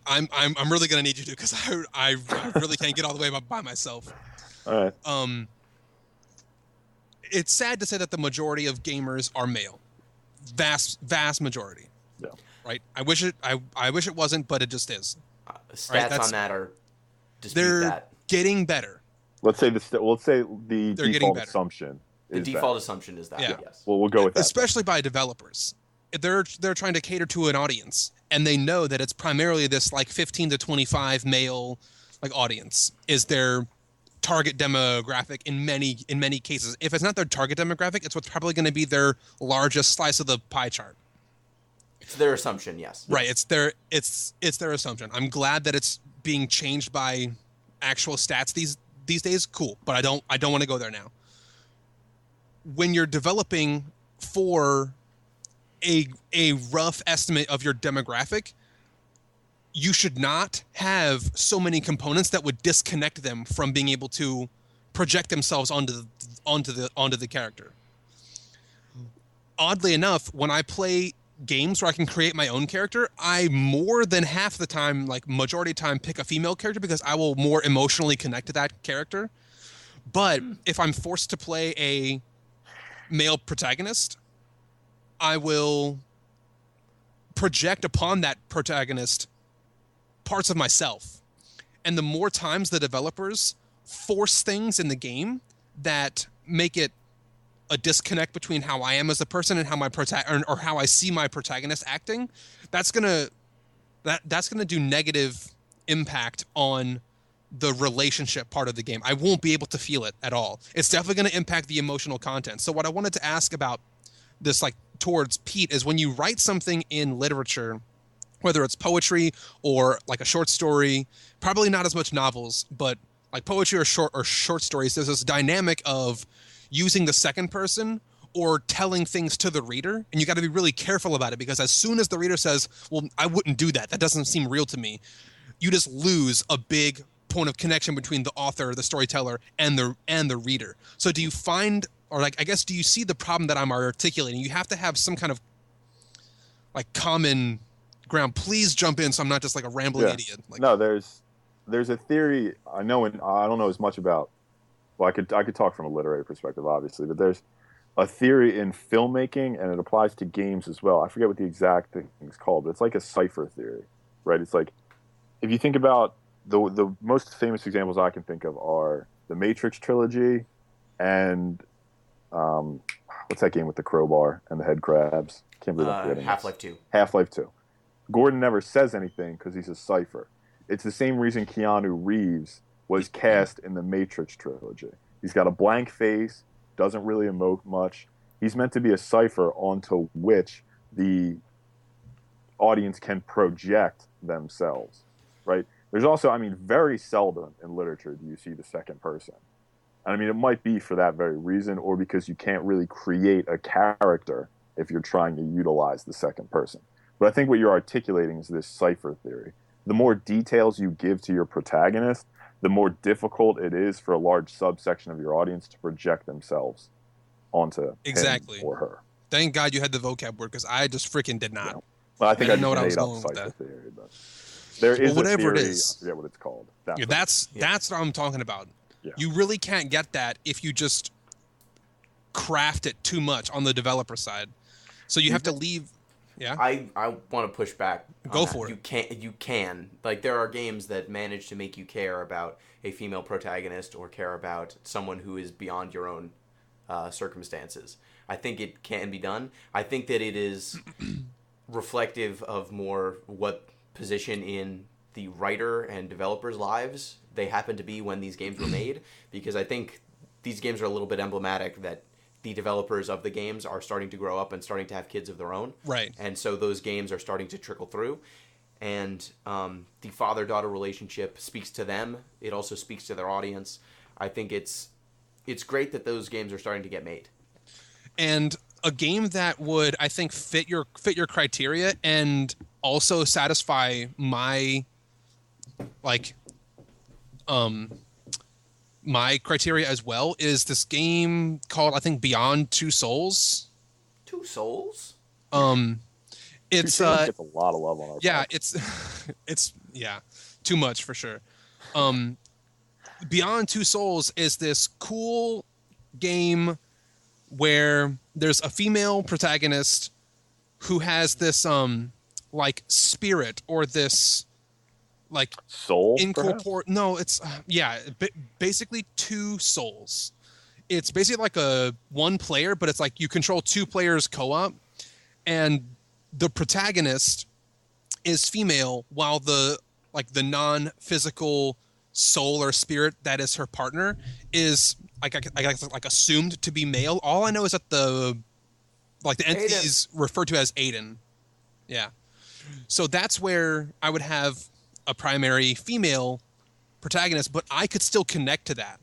I'm really gonna need you to, because I really can't get all the way by myself. All right. It's sad to say that the majority of gamers are male, vast majority. Yeah. Right. I wish it wasn't, but it just is. Stats that's- on that are dispute They're that. getting better. Let's say the They're getting default better. assumption. The is default that. assumption is that. Yeah. Yes. Well, we'll go with that. Especially by developers. They're trying to cater to an audience, and they know that it's primarily this like 15 to 25 male like audience is their target demographic in many cases. If it's not their target demographic, it's what's probably going to be their largest slice of the pie chart. It's their assumption. Yes. Right. It's their assumption. I'm glad that it's being changed by actual stats these days. Cool, but I don't want to go there now. When you're developing for a rough estimate of your demographic, you should not have so many components that would disconnect them from being able to project themselves onto the character. Oddly enough, when I play games where I can create my own character, I more than half the time, like majority of the time, pick a female character because I will more emotionally connect to that character. But if I'm forced to play a male protagonist, I will project upon that protagonist parts of myself. And the more times the developers force things in the game that make it a disconnect between how I am as a person and how my or how I see my protagonist acting, that's gonna do negative impact on the relationship part of the game. I won't be able to feel it at all. It's definitely going to impact the emotional content. So what I wanted to ask about this, like towards Pete, is when you write something in literature, whether it's poetry or like a short story, probably not as much novels, but like poetry or short stories, there's this dynamic of using the second person or telling things to the reader, and you got to be really careful about it, because as soon as the reader says, well, I wouldn't do that, that doesn't seem real to me, you just lose a big point of connection between the author, the storyteller, and the reader. So do you find, or like, I guess, do you see the problem that I'm articulating? You have to have some kind of like common ground. Please jump in so I'm not just like a rambling idiot. Like, no, there's a theory I know, and I don't know as much about. Well, I could talk from a literary perspective, obviously, but there's a theory in filmmaking, and it applies to games as well. I forget what the exact thing is called, but it's like a cipher theory, right? It's like, if you think about the most famous examples I can think of are the Matrix trilogy and what's that game with the crowbar and the head crabs? Can't believe I'm forgetting. Half-Life 2. Half-Life 2. Gordon never says anything because he's a cipher. It's the same reason Keanu Reeves was cast in the Matrix trilogy. He's got a blank face, doesn't really emote much. He's meant to be a cipher onto which the audience can project themselves, right? There's also, I mean, very seldom in literature do you see the second person. And I mean, it might be for that very reason, or because you can't really create a character if you're trying to utilize the second person. But I think what you're articulating is this cipher theory. The more details you give to your protagonist, the more difficult it is for a large subsection of your audience to project themselves onto Exactly. him or her. Thank God you had the vocab word, because I just freaking did not. Yeah. Well, I think I didn't know what I was made up going with cipher that. theory, but there is Well, whatever a it theory. is. I forget what it's called. Yeah, that's what I'm talking about. Yeah. You really can't get that if you just craft it too much on the developer side. So you have to leave. Yeah. I want to push back. Go for it. You can. Like, there are games that manage to make you care about a female protagonist or care about someone who is beyond your own circumstances. I think it can be done. I think that it is reflective of more what position in the writer and developers' lives they happen to be when these games were made, because I think these games are a little bit emblematic that the developers of the games are starting to grow up and starting to have kids of their own. Right. And so those games are starting to trickle through. And the father-daughter relationship speaks to them. It also speaks to their audience. I think it's great that those games are starting to get made. And a game that would, I think, fit your criteria and also satisfy my my criteria as well is this game called, I think, Beyond Two Souls. Two Souls? It's gets a lot of love on our podcast. it's too much for sure. Beyond Two Souls is this cool game where there's a female protagonist who has this like spirit or this like soul incorporeal. No, it's basically two souls. It's basically like a one player, but it's like you control two players co-op, and the protagonist is female while the non-physical soul or spirit that is her partner is like assumed to be male. All I know is that the entity is referred to as Aiden. Yeah. So that's where I would have a primary female protagonist, but I could still connect to that.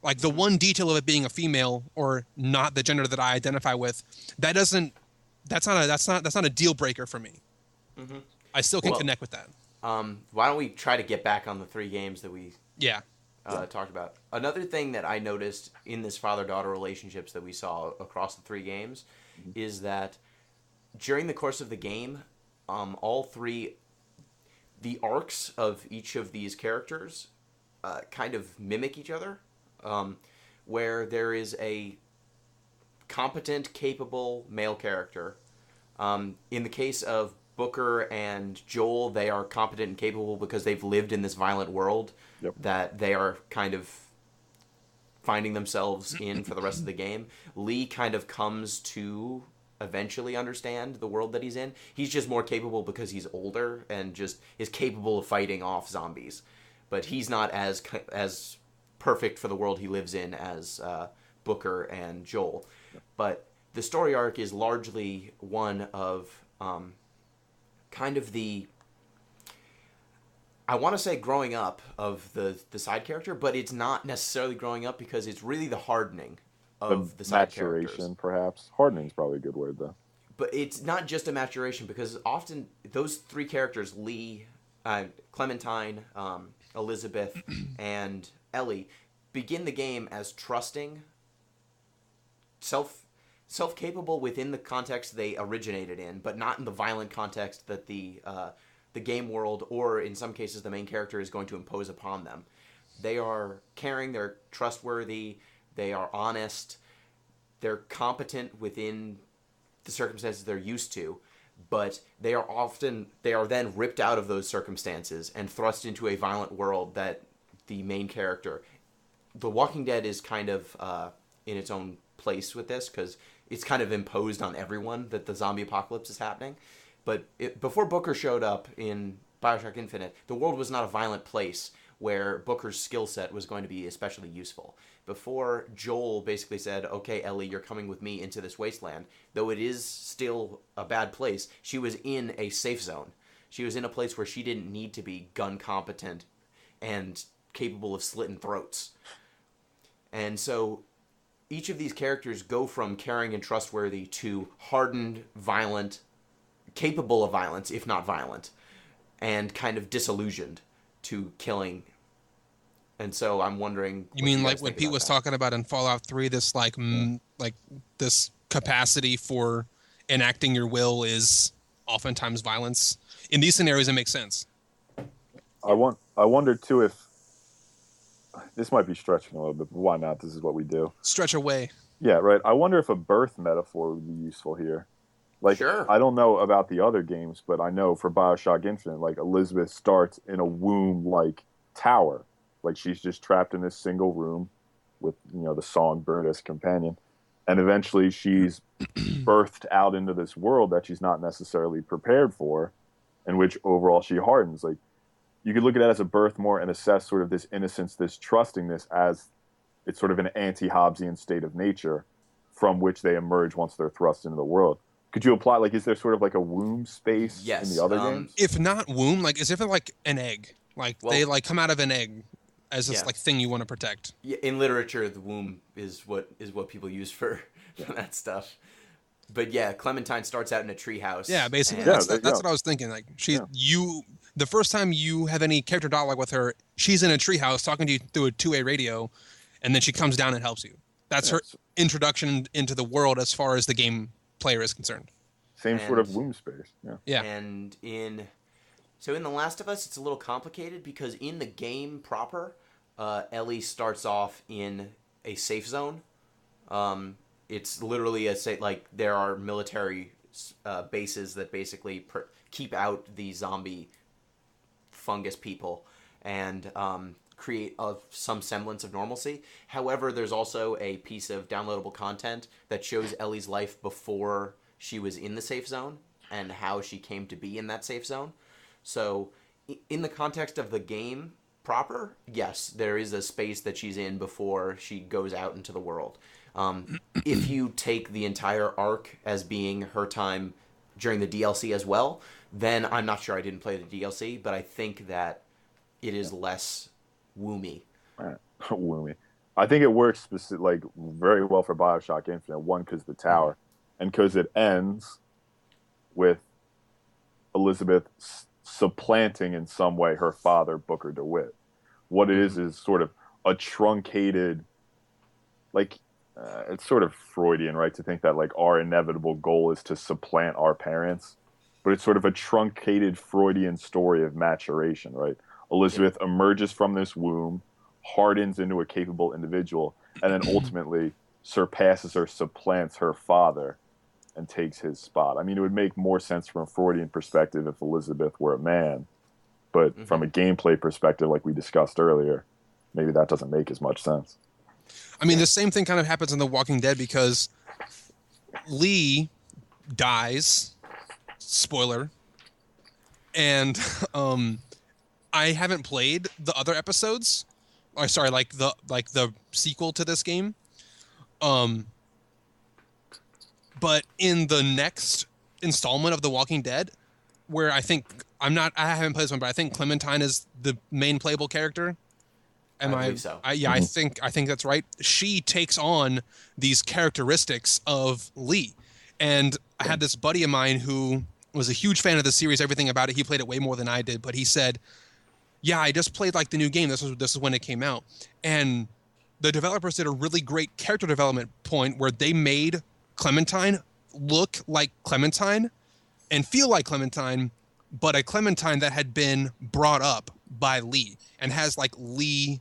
Like the one detail of it being a female or not the gender that I identify with, that's not a deal breaker for me. Mm-hmm. I still can connect with that. Why don't we try to get back on the three games that we talked about? Another thing that I noticed in this father-daughter relationships that we saw across the three games is that during the course of the game, all three, the arcs of each of these characters kind of mimic each other, where there is a competent, capable male character. In the case of Booker and Joel, they are competent and capable because they've lived in this violent world that they are kind of finding themselves in for the rest of the game. Lee kind of comes to eventually understand the world that he's in. He's just more capable because he's older and just is capable of fighting off zombies. But he's not as perfect for the world he lives in as Booker and Joel. But the story arc is largely one of kind of the, I want to say growing up of the side character, but it's not necessarily growing up because it's really the hardening of the side characters. Maturation, perhaps. Hardening is probably a good word, though. But it's not just a maturation, because often those three characters, Lee, Clementine, Elizabeth, and Ellie, begin the game as trusting, self-capable within the context they originated in, but not in the violent context that the game world, or in some cases the main character, is going to impose upon them. They are caring, they're trustworthy, they are honest, they're competent within the circumstances they're used to, but they are then ripped out of those circumstances and thrust into a violent world that the main character... The Walking Dead is kind of in its own place with this, because it's kind of imposed on everyone that the zombie apocalypse is happening. But before Booker showed up in Bioshock Infinite, the world was not a violent place where Booker's skill set was going to be especially useful. Before Joel basically said, okay, Ellie, you're coming with me into this wasteland, though it is still a bad place, she was in a safe zone. She was in a place where she didn't need to be gun competent and capable of slitting throats. And so each of these characters go from caring and trustworthy to hardened, violent, capable of violence, if not violent, and kind of disillusioned to killing. And so I'm wondering. You mean like when Pete was talking about in Fallout 3, this like like this capacity for enacting your will is oftentimes violence? In these scenarios, it makes sense. I wonder too if this might be stretching a little bit, but why not? This is what we do. Stretch away. Yeah, right. I wonder if a birth metaphor would be useful here. Like, sure. I don't know about the other games, but I know for BioShock Infinite, like Elizabeth starts in a womb-like tower. Like she's just trapped in this single room with, the songbird as companion. And eventually she's birthed out into this world that she's not necessarily prepared for, in which overall she hardens. Like, you could look at it as a birth more and assess sort of this innocence, this trustingness as it's sort of an anti-Hobbesian state of nature from which they emerge once they're thrust into the world. Could you apply, like, is there sort of like a womb space in the other games? If not womb, like, is it like an egg? Like, they, like, come out of an egg as this, like, thing you want to protect. Yeah, in literature, the womb is what people use for that stuff. But, yeah, Clementine starts out in a treehouse. Yeah, basically. That's what I was thinking. Like, the first time you have any character dialogue with her, she's in a treehouse talking to you through a two-way radio, and then she comes down and helps you. That's her introduction into the world as far as the game player is concerned. Same sort of womb space. Yeah. And in The Last of Us, it's a little complicated because in the game proper, Ellie starts off in a safe zone. It's literally there are military bases that basically keep out the zombie fungus people and create some semblance of normalcy. However, there's also a piece of downloadable content that shows Ellie's life before she was in the safe zone and how she came to be in that safe zone. So in the context of the game proper, yes, there is a space that she's in before she goes out into the world. If you take the entire arc as being her time during the DLC as well, then I'm not sure. I didn't play the DLC, but I think that it is less woomy. Woomy. I think it works very well for BioShock Infinite. One, because the tower, and because it ends with Elizabeth supplanting in some way her father, Booker DeWitt. What it is sort of a truncated, it's sort of Freudian, right, to think that like our inevitable goal is to supplant our parents, but it's sort of a truncated Freudian story of maturation, right? Elizabeth emerges from this womb, hardens into a capable individual, and then ultimately surpasses or supplants her father and takes his spot. I mean, it would make more sense from a Freudian perspective if Elizabeth were a man, but from a gameplay perspective, like we discussed earlier, maybe that doesn't make as much sense. I mean, the same thing kind of happens in The Walking Dead because Lee dies, spoiler, and I haven't played the other episodes. Or sorry, like the sequel to this game. But in the next installment of The Walking Dead, where I haven't played this one, but I think Clementine is the main playable character. I believe so. I think that's right. She takes on these characteristics of Lee. And I had this buddy of mine who was a huge fan of the series, everything about it. He played it way more than I did, but he said, yeah, I just played like the new game. This is when it came out. And the developers did a really great character development point where they made Clementine look like Clementine and feel like Clementine, but a Clementine that had been brought up by Lee and has like Lee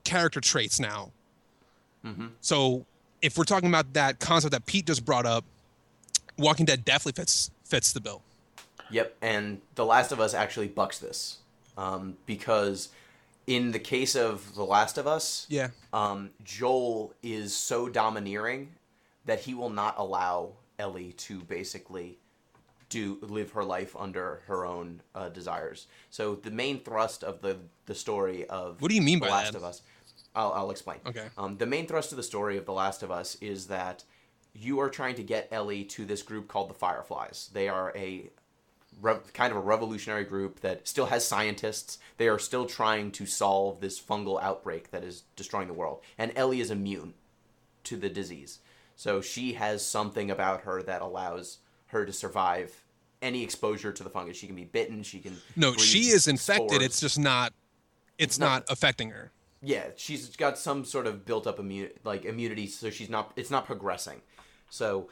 character traits now. So if we're talking about that concept that Pete just brought up, Walking Dead definitely fits the bill. Yep, and The Last of Us actually bucks this because in the case of The Last of Us, Joel is so domineering that he will not allow Ellie to basically live her life under her own desires. So the main thrust of the story of What do you mean The by Last that? of Us, I'll explain. Okay. The main thrust of the story of The Last of Us is that you are trying to get Ellie to this group called the Fireflies. They are kind of a revolutionary group that still has scientists. They are still trying to solve this fungal outbreak that is destroying the world. And Ellie is immune to the disease. So she has something about her that allows her to survive any exposure to the fungus. She can be bitten. She can. No, breathe she is infected. spores. It's just not. It's not affecting her. Yeah, she's got some sort of built-up immunity, so she's not. It's not progressing. So,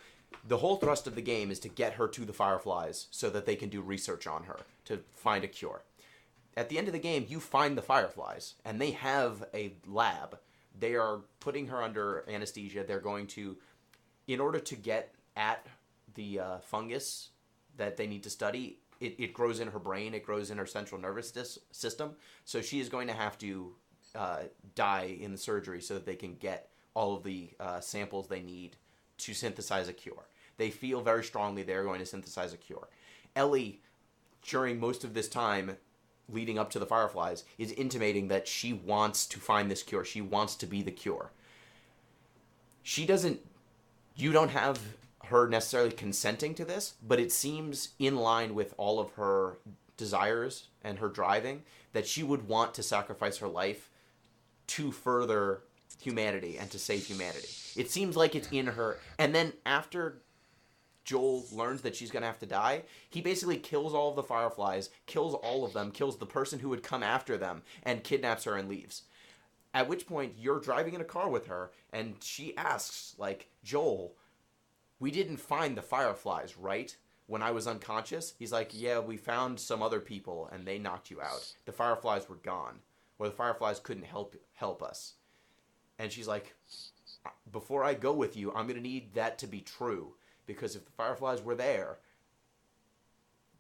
the whole thrust of the game is to get her to the Fireflies so that they can do research on her to find a cure. At the end of the game, you find the Fireflies, and they have a lab. They are putting her under anesthesia. They're going to, in order to get at the fungus that they need to study, it grows in her brain. It grows in her central nervous system. So she is going to have to die in the surgery so that they can get all of the samples they need to synthesize a cure. They feel very strongly they're going to synthesize a cure. Ellie, during most of this time leading up to the Fireflies, is intimating that she wants to find this cure. She wants to be the cure. You don't have her necessarily consenting to this, but it seems in line with all of her desires and her driving that she would want to sacrifice her life to further humanity and to save humanity. It seems like it's in her. And then after Joel learns that she's going to have to die, he basically kills all of the Fireflies, kills all of them, kills the person who would come after them, and kidnaps her and leaves. At which point, you're driving in a car with her, and she asks, like, Joel, we didn't find the Fireflies, right? When I was unconscious? He's like, yeah, we found some other people, and they knocked you out. The Fireflies were gone. Or the Fireflies couldn't help us. And she's like, before I go with you, I'm going to need that to be true. Because if the Fireflies were there,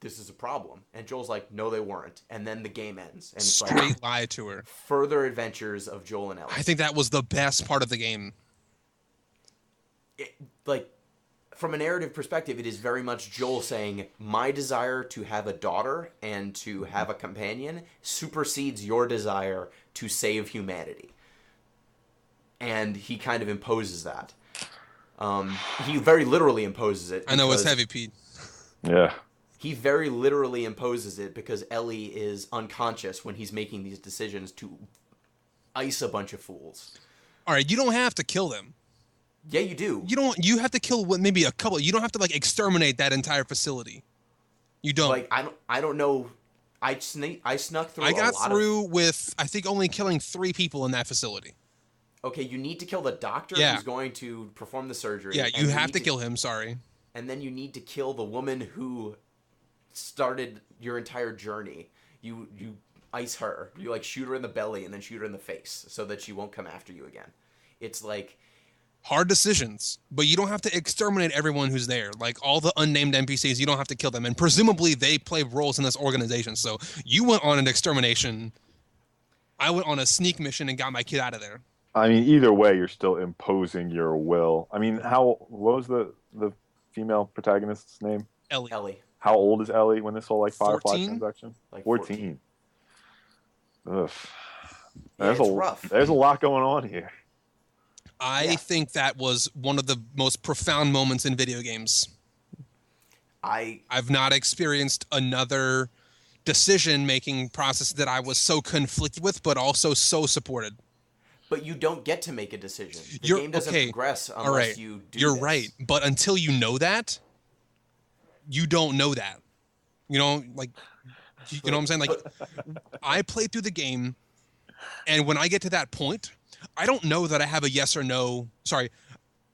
this is a problem. And Joel's like, no, they weren't. And then the game ends. And it's Straight lie to her. Further adventures of Joel and Ellie. I think that was the best part of the game. From a narrative perspective, it is very much Joel saying, my desire to have a daughter and to have a companion supersedes your desire to save humanity. And he kind of imposes that. He very literally imposes it. I know it's heavy, Pete. Yeah. He very literally imposes it because Ellie is unconscious when he's making these decisions to ice a bunch of fools. All right, you don't have to kill them. Yeah, you do. You have to kill maybe a couple. You don't have to exterminate that entire facility. You don't. I don't know. I snuck through. I got through with I think only killing 3 people in that facility. Okay, you need to kill the doctor who's going to perform the surgery. Yeah, you have to kill him. Sorry. And then you need to kill the woman who started your entire journey. You ice her. You shoot her in the belly and then shoot her in the face so that she won't come after you again. It's hard decisions, but you don't have to exterminate everyone who's there. All the unnamed NPCs, you don't have to kill them. And presumably they play roles in this organization. So you went on an extermination. I went on a sneak mission and got my kid out of there. I mean, either way, you're still imposing your will. I mean, what was the female protagonist's name? Ellie. How old is Ellie when this whole Firefly 14? transaction? 14. Ugh. Yeah, it's rough. There's a lot going on here. I think that was one of the most profound moments in video games. I've not experienced another decision-making process that I was so conflicted with, but also so supported. But you don't get to make a decision. The game doesn't progress unless you do You're this. right. But until you know that, you don't know that. You know what I'm saying? I played through the game, and when I get to that point, I don't know that I have a yes or no. Sorry.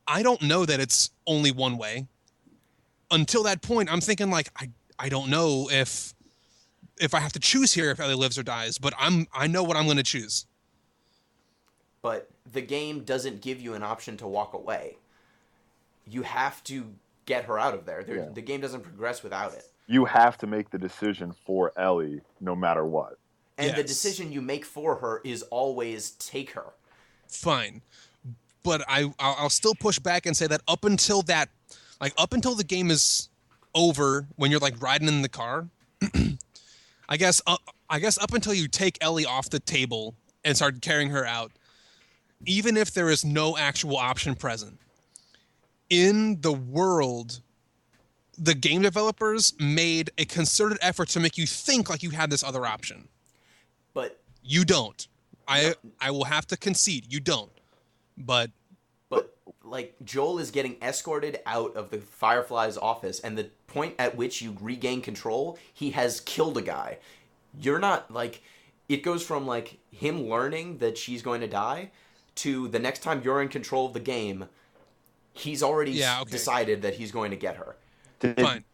I don't know that it's only one way. Until that point, I'm thinking I don't know if I have to choose here if Ellie lives or dies, but I know what I'm going to choose. But the game doesn't give you an option to walk away. You have to get her out of there. The game doesn't progress without it. You have to make the decision for Ellie no matter what. And the decision you make for her is always take her. Fine. But I'll still push back and say that up until the game is over when you're like riding in the car. I guess up until you take Ellie off the table and start carrying her out, even if there is no actual option present in the world, the game developers made a concerted effort to make you think like you had this other option. But you don't. I will have to concede you don't. But like Joel is getting escorted out of the Firefly's office, and the point at which you regain control, he has killed a guy. You're not like, it goes from like him learning that she's going to die to the next time you're in control of the game, he's already decided that he's going to get her. Fine.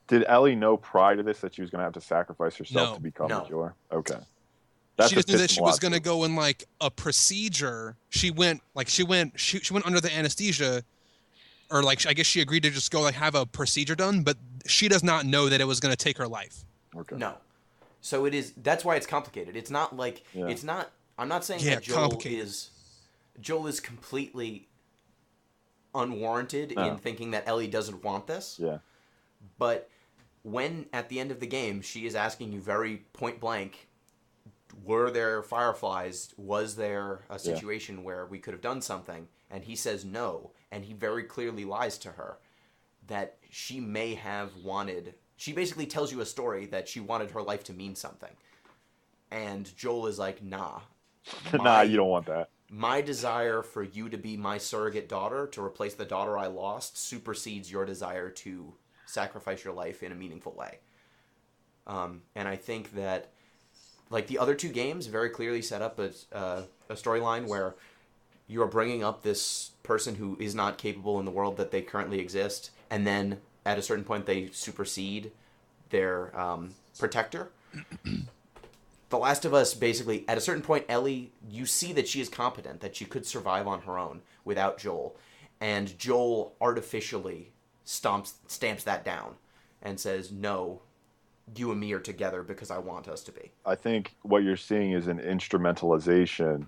Did Ellie know prior to this that she was going to have to sacrifice herself to become a cure? Okay. She just knew that she was going to go in like a procedure. She went under the anesthesia, or like I guess she agreed to just go like have a procedure done, but she does not know that it was going to take her life. Okay. No. So it is. That's why it's complicated. It's not like it's not. I'm not saying that Joel is completely unwarranted in thinking that Ellie doesn't want this. Yeah. But when at the end of the game she is asking you very point blank, were there fireflies? Was there a situation where we could have done something? And he says no, and he very clearly lies to her that she may have wanted. She basically tells you a story that she wanted her life to mean something. And Joel is like, nah. Nah, you don't want that. My desire for you to be my surrogate daughter, to replace the daughter I lost, supersedes your desire to sacrifice your life in a meaningful way. And I think that, like, the other two games very clearly set up a storyline where you are bringing up this person who is not capable in the world that they currently exist, and then at a certain point they supersede their protector. The Last of Us, basically, at a certain point, Ellie, you see that she is competent, that she could survive on her own without Joel. And Joel artificially stamps that down and says, no, you and me are together because I want us to be. I think what you're seeing is an instrumentalization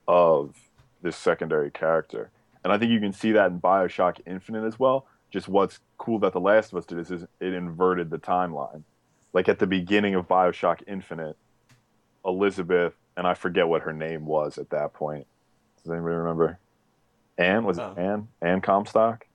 of this secondary character. And I think you can see that in BioShock Infinite as well. Just what's cool that The Last of Us did is it inverted the timeline. Like at the beginning of BioShock Infinite, Elizabeth, and I forget what her name was at that point. Does anybody remember? Anne? Was it Anne? Anne Comstock?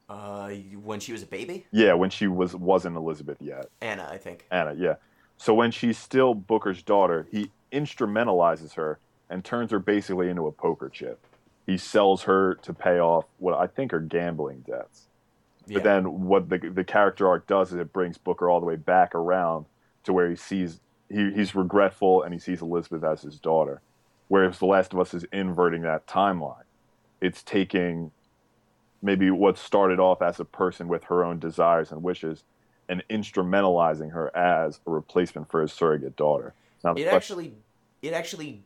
When she was a baby? Yeah, when she wasn't Elizabeth yet. Anna, I think. Anna, yeah. So when she's still Booker's daughter, he instrumentalizes her and turns her basically into a poker chip. He sells her to pay off what I think are gambling debts. Yeah. But then what the character arc does is it brings Booker all the way back around to where he sees he's regretful and he sees Elizabeth as his daughter. Whereas The Last of Us is inverting that timeline. It's taking maybe what started off as a person with her own desires and wishes and instrumentalizing her as a replacement for his surrogate daughter. Now, it actually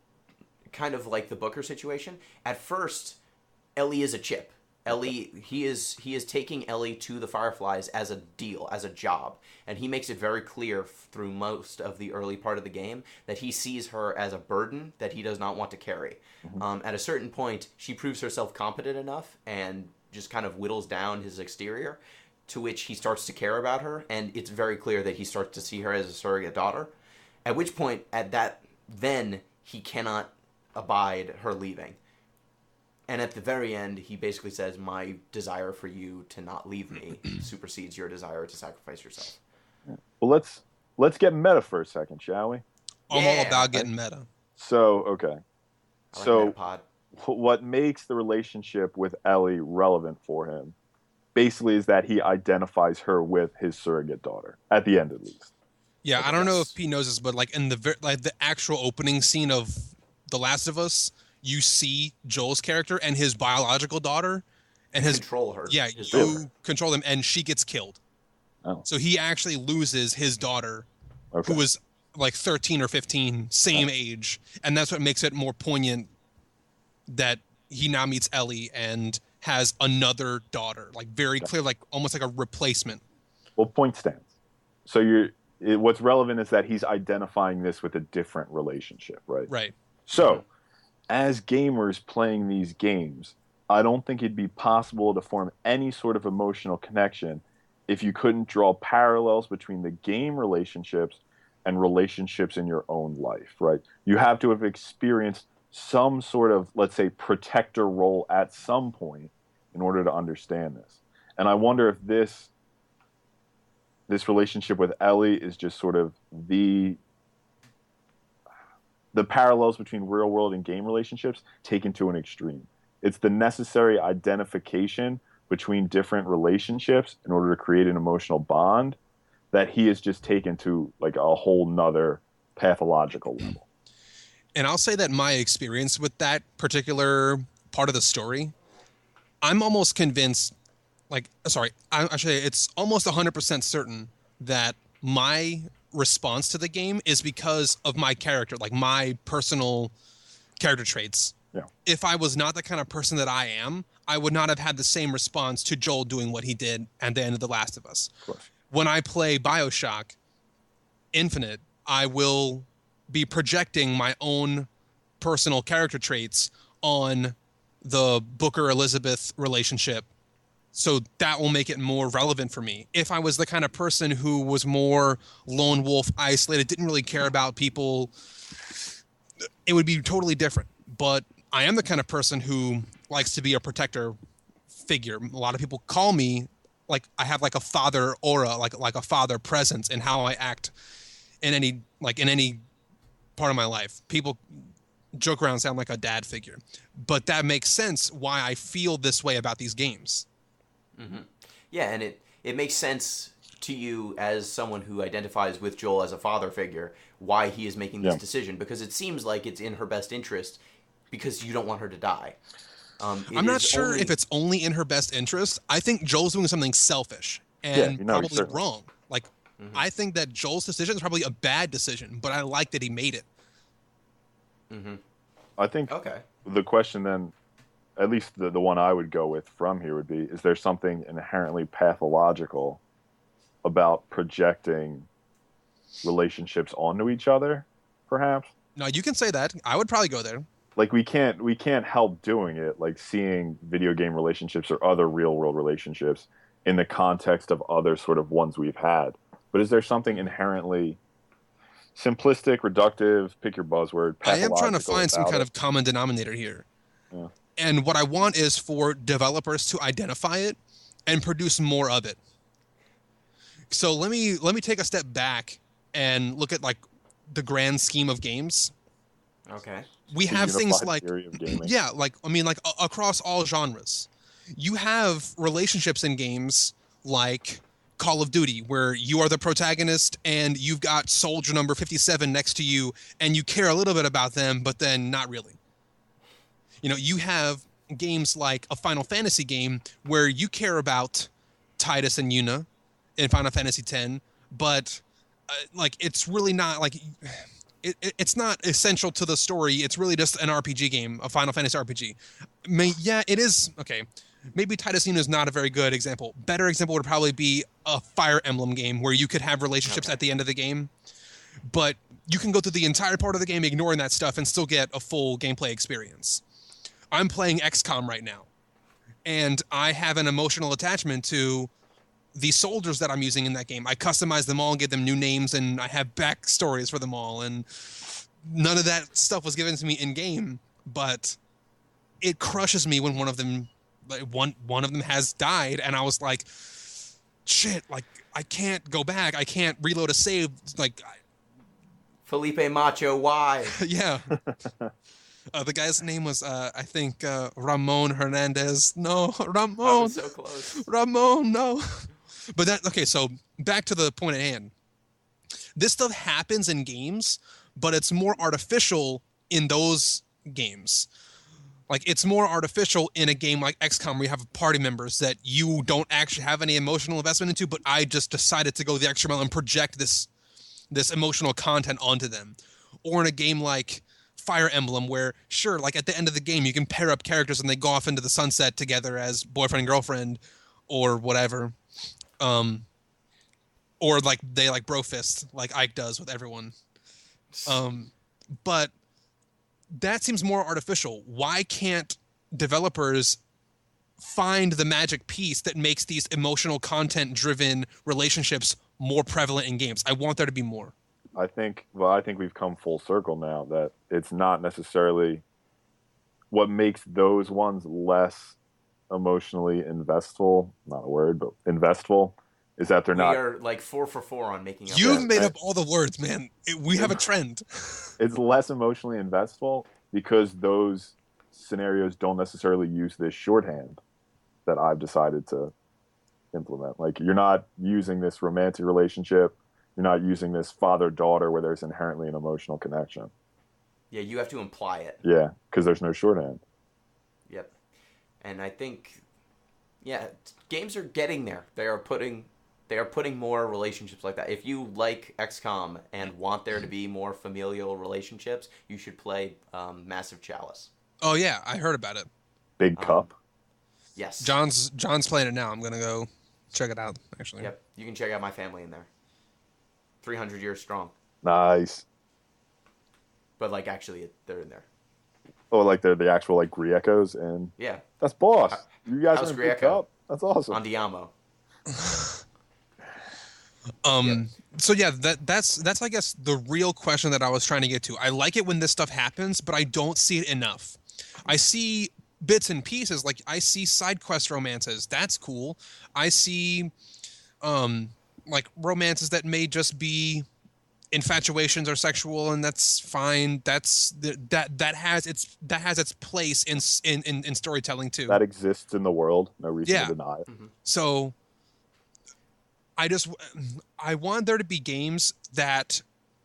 kind of like the Booker situation. At first, Ellie is a chip. Ellie, he is taking Ellie to the Fireflies as a deal, as a job, and he makes it very clear through most of the early part of the game that he sees her as a burden that he does not want to carry. Mm-hmm. At a certain point, she proves herself competent enough and just kind of whittles down his exterior, to which he starts to care about her, and it's very clear that he starts to see her as a surrogate daughter. At which point, then he cannot abide her leaving. And at the very end, he basically says, my desire for you to not leave me supersedes your desire to sacrifice yourself. Well, let's get meta for a second, shall we? I'm all about getting meta. So, okay. So, Metapod. What makes the relationship with Ellie relevant for him basically is that he identifies her with his surrogate daughter, at the end at least. Yeah, I don't know if Pete knows this, but like in the actual opening scene of The Last of Us, you see Joel's character and his biological daughter, and control her. Yeah, you control them, and she gets killed. Oh. So he actually loses his daughter, who was like 13 or 15, same age, and that's what makes it more poignant that he now meets Ellie and has another daughter, like very clear, like almost like a replacement. Well, point stands. So what's relevant is that he's identifying this with a different relationship, right? Right. So, as gamers playing these games, I don't think it'd be possible to form any sort of emotional connection if you couldn't draw parallels between the game relationships and relationships in your own life, right? You have to have experienced some sort of, let's say, protector role at some point in order to understand this. And I wonder if this relationship with Ellie is just sort of the parallels between real world and game relationships taken to an extreme. It's the necessary identification between different relationships in order to create an emotional bond that he has just taken to like a whole nother pathological level. And I'll say that my experience with that particular part of the story, I'm almost convinced, actually, it's almost 100% certain that my response to the game is because of my character, like my personal character traits. Yeah. If I was not the kind of person that I am, I would not have had the same response to Joel doing what he did at the end of The Last of Us. Of course. When I play BioShock Infinite, I will be projecting my own personal character traits on the Booker-Elizabeth relationship. So that will make it more relevant for me. If I was the kind of person who was more lone wolf, isolated, didn't really care about people, it would be totally different. But I am the kind of person who likes to be a protector figure. A lot of people call me, like, I have like a father aura, like a father presence in how I act in any part of my life. People joke around, sound like a dad figure. But that makes sense why I feel this way about these games. Mm-hmm. Yeah, and it makes sense to you as someone who identifies with Joel as a father figure why he is making this decision, because it seems like it's in her best interest because you don't want her to die. I'm not sure if it's only in her best interest. I think Joel's doing something selfish and probably wrong. Like, I think that Joel's decision is probably a bad decision, but I like that he made it. Mm-hmm. I think the question then, at least the one I would go with from here would be, is there something inherently pathological about projecting relationships onto each other, perhaps? No, you can say that. I would probably go there. Like, we can't help doing it, like seeing video game relationships or other real world relationships in the context of other sort of ones we've had. But is there something inherently simplistic, reductive, pick your buzzword, I am trying to find some kind of common denominator here. Yeah. And what I want is for developers to identify it and produce more of it. So let me take a step back and look at like the grand scheme of games. Okay. We have things like across all genres. You have relationships in games like Call of Duty, where you are the protagonist and you've got soldier number 57 next to you and you care a little bit about them, but then not really. You know, you have games like a Final Fantasy game where you care about Tidus and Yuna in Final Fantasy X, but it's really not like it's not essential to the story. It's really just an RPG game, a Final Fantasy RPG. It is okay. Maybe Tidus Yuna is not a very good example. Better example would probably be a Fire Emblem game where you could have relationships at the end of the game, but you can go through the entire part of the game ignoring that stuff and still get a full gameplay experience. I'm playing XCOM right now, and I have an emotional attachment to the soldiers that I'm using in that game. I customize them all and give them new names, and I have backstories for them all, and none of that stuff was given to me in game, but it crushes me when one of them has died, and I was like, shit, like, I can't go back. I can't reload a save. Like, Felipe Macho, why? Yeah. The guy's name was, I think, Ramon Hernandez. No, Ramon. I was so close. Ramon, no. But so back to the point at hand. This stuff happens in games, but it's more artificial in those games. Like, it's more artificial in a game like XCOM where you have party members that you don't actually have any emotional investment into, but I just decided to go the extra mile and project this emotional content onto them. Or in a game like Fire Emblem where, sure, like at the end of the game, you can pair up characters and they go off into the sunset together as boyfriend and girlfriend or whatever. Or like they like bro fist like Ike does with everyone. But that seems more artificial. Why can't developers find the magic piece that makes these emotional content driven relationships more prevalent in games. I want there to be more. I think we've come full circle now that it's not necessarily what makes those ones less emotionally investful, not a word, but investful, is that they're We not. are like 4 for 4 on making up. You've Yeah, made right. up all the words, man. We have a trend. It's less emotionally investful because those scenarios don't necessarily use this shorthand that I've decided to implement. Like, you're not using this romantic relationship, you're not using this father-daughter where there's inherently an emotional connection. Yeah, you have to imply it. Yeah, because there's no shorthand. Yep. And I think, yeah, games are getting there. They are putting more relationships like that. If you like XCOM and want there to be more familial relationships, you should play Massive Chalice. Oh yeah, I heard about it. Big cup. Yes. John's playing it now. I'm gonna go check it out. Actually. Yep. You can check out my family in there. 300 years strong. Nice. But like actually, they're in there. Oh, like they're the actual like Griekos, and Yeah. that's boss. You guys How's are in Big Grieco? Cup. That's awesome. Andiamo. So yeah, that's I guess the real question that I was trying to get to. I like it when this stuff happens, but I don't see it enough. I see bits and pieces, like I see side quest romances. That's cool. I see like romances that may just be infatuations or sexual, and that's fine. That has its place in storytelling too. That exists in the world. No reason Yeah. to deny it. So I want there to be games that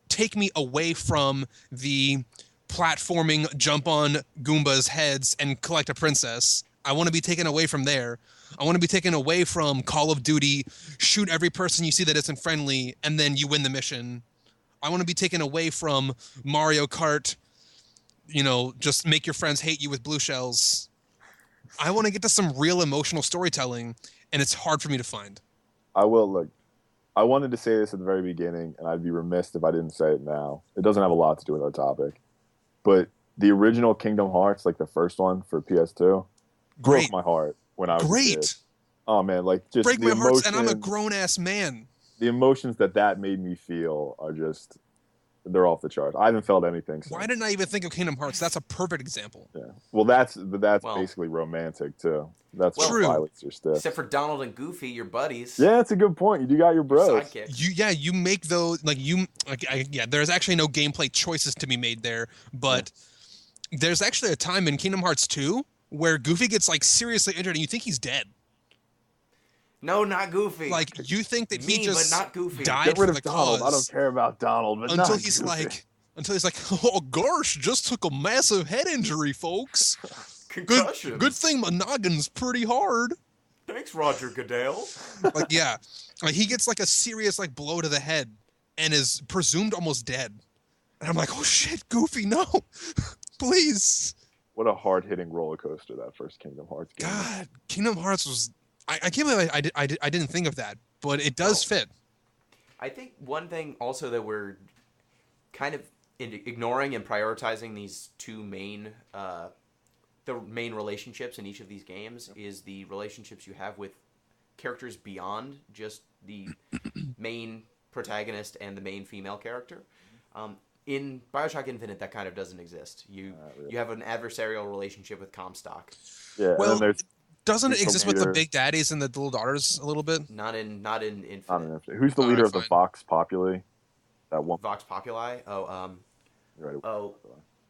take me away from the platforming, jump on Goomba's heads and collect a princess. I want to be taken away from there. I want to be taken away from Call of Duty, shoot every person you see that isn't friendly, and then you win the mission. I want to be taken away from Mario Kart, just make your friends hate you with blue shells. I want to get to some real emotional storytelling, and it's hard for me to find. I will look. I wanted to say this at the very beginning, and I'd be remiss if I didn't say it now. It doesn't have a lot to do with our topic, but the original Kingdom Hearts, like the first one for PS2, broke my heart when I was a kid. Oh man, like just break the my heart, emotions, and I'm a grown ass man. The emotions that made me feel are just, they're off the charts. I haven't felt anything since. Why didn't I even think of Kingdom Hearts? That's a perfect example. Yeah. Well, that's basically romantic too. That's what True. violates your step. Except for Donald and Goofy, your buddies. Yeah, that's a good point. You do got your bros. Sidekicks. You make those there's actually no gameplay choices to be made there, but there's actually a time in Kingdom Hearts 2 where Goofy gets like seriously injured and you think he's dead. No, not Goofy. Like you think that he just but not Goofy. died Get rid for of the Donald. cause I don't care about Donald, but until not he's Goofy. like, oh gosh, just took a massive head injury, folks. Concussion. Good thing my noggin's pretty hard. Thanks, Roger Goodell. Like yeah, like he gets like a serious like blow to the head and is presumed almost dead. And I'm like, oh shit, Goofy, no, please. What a hard-hitting roller coaster that first Kingdom Hearts game. God, Kingdom Hearts was. I can't believe I didn't think of that, but it does fit. I think one thing also that we're kind of ignoring and prioritizing these two main the main relationships in each of these games is the relationships you have with characters beyond just the main protagonist and the main female character. In BioShock Infinite, that kind of doesn't exist. You have an adversarial relationship with Comstock. Yeah, Well, and then doesn't it who's the exist with the leader? big daddies and the little daughters a little bit? Not in Infinite. I don't know. Who's the All leader right, of the fine. Vox Populi? That one. Vox Populi. Right.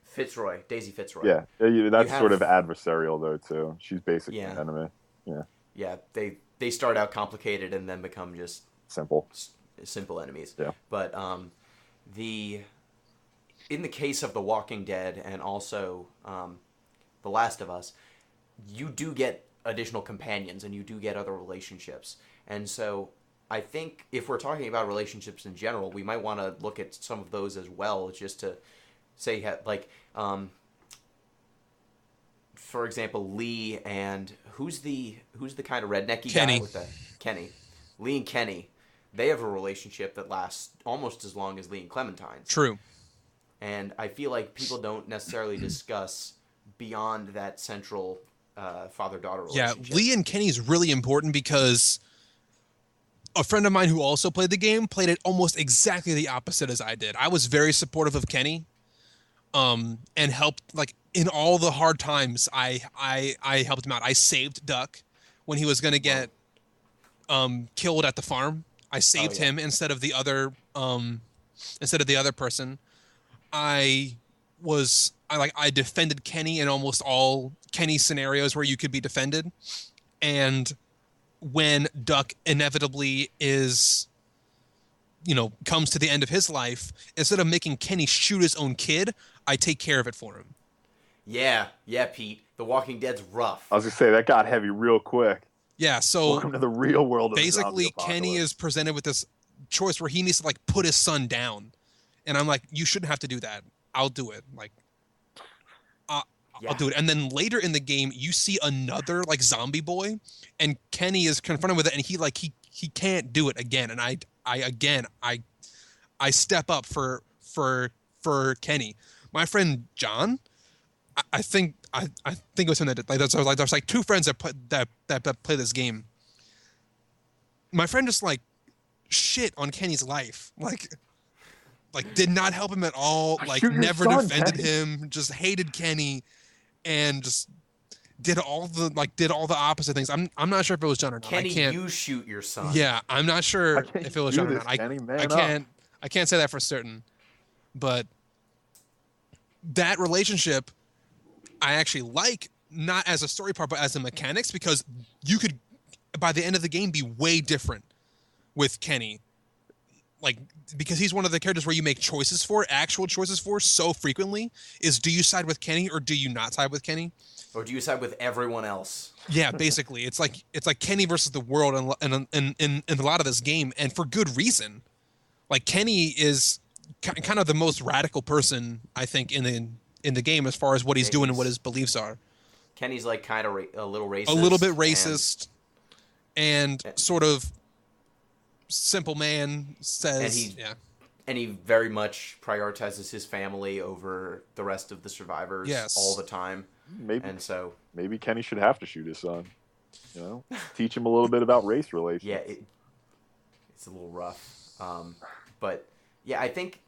Fitzroy, Daisy Fitzroy. Yeah, that's have- sort of adversarial though too. She's basically Yeah. an enemy. Yeah, Yeah, they start out complicated and then become just simple. simple enemies. Yeah. But in the case of The Walking Dead and also The Last of Us, you do get additional companions and you do get other relationships. And so I think if we're talking about relationships in general, we might want to look at some of those as well, just to say like for example, Lee and who's the kind of rednecky Kenny. guy with the Kenny. Lee and Kenny, they have a relationship that lasts almost as long as Lee and Clementine's. True. And I feel like people don't necessarily discuss beyond that central father-daughter Yeah, relationship. Lee and Kenny is really important because a friend of mine who also played the game played it almost exactly the opposite as I did. I was very supportive of Kenny, and helped like in all the hard times. I helped him out. I saved Duck when he was going to get killed at the farm. I saved yeah. him instead of the other person. I defended Kenny in almost all Kenny scenarios where you could be defended. And when Duck inevitably comes to the end of his life, instead of making Kenny shoot his own kid, I take care of it for him. Yeah, Pete. The Walking Dead's rough. I was gonna say that got heavy real quick. Yeah, so Welcome to the real world of the zombie basically apocalypse. Kenny is presented with this choice where he needs to like put his son down. And I'm like, you shouldn't have to do that. I'll do it. Like I'll do it. And then later in the game, you see another like zombie boy, and Kenny is confronted with it, and he can't do it again. And I step up for Kenny. My friend John, I think it was him that did, like there's like two friends that play this game. My friend just like shit on Kenny's life, like did not help him at all, like never defended him, just hated Kenny, and just did all the opposite things. I'm not sure if it was John or not. Kenny, you shoot your son. Yeah, I'm not sure if it was John or not. I can't say that for certain, but that relationship I actually like, not as a story part, but as a mechanics, because you could, by the end of the game, be way different with Kenny. Like, because he's one of the characters where you make actual choices for so frequently, is do you side with Kenny or do you not side with Kenny? Or do you side with everyone else? Yeah, basically. It's like Kenny versus the world in a lot of this game, and for good reason. Like, Kenny is kind of the most radical person, I think, in the game as far as what he's doing and what his beliefs are. Kenny's like kind of a little racist. A little bit racist, and sort of simple man says, and he very much prioritizes his family over the rest of the survivors all the time. Maybe Kenny should have to shoot his son. Teach him a little bit about race relations. Yeah, it's a little rough. But yeah, I think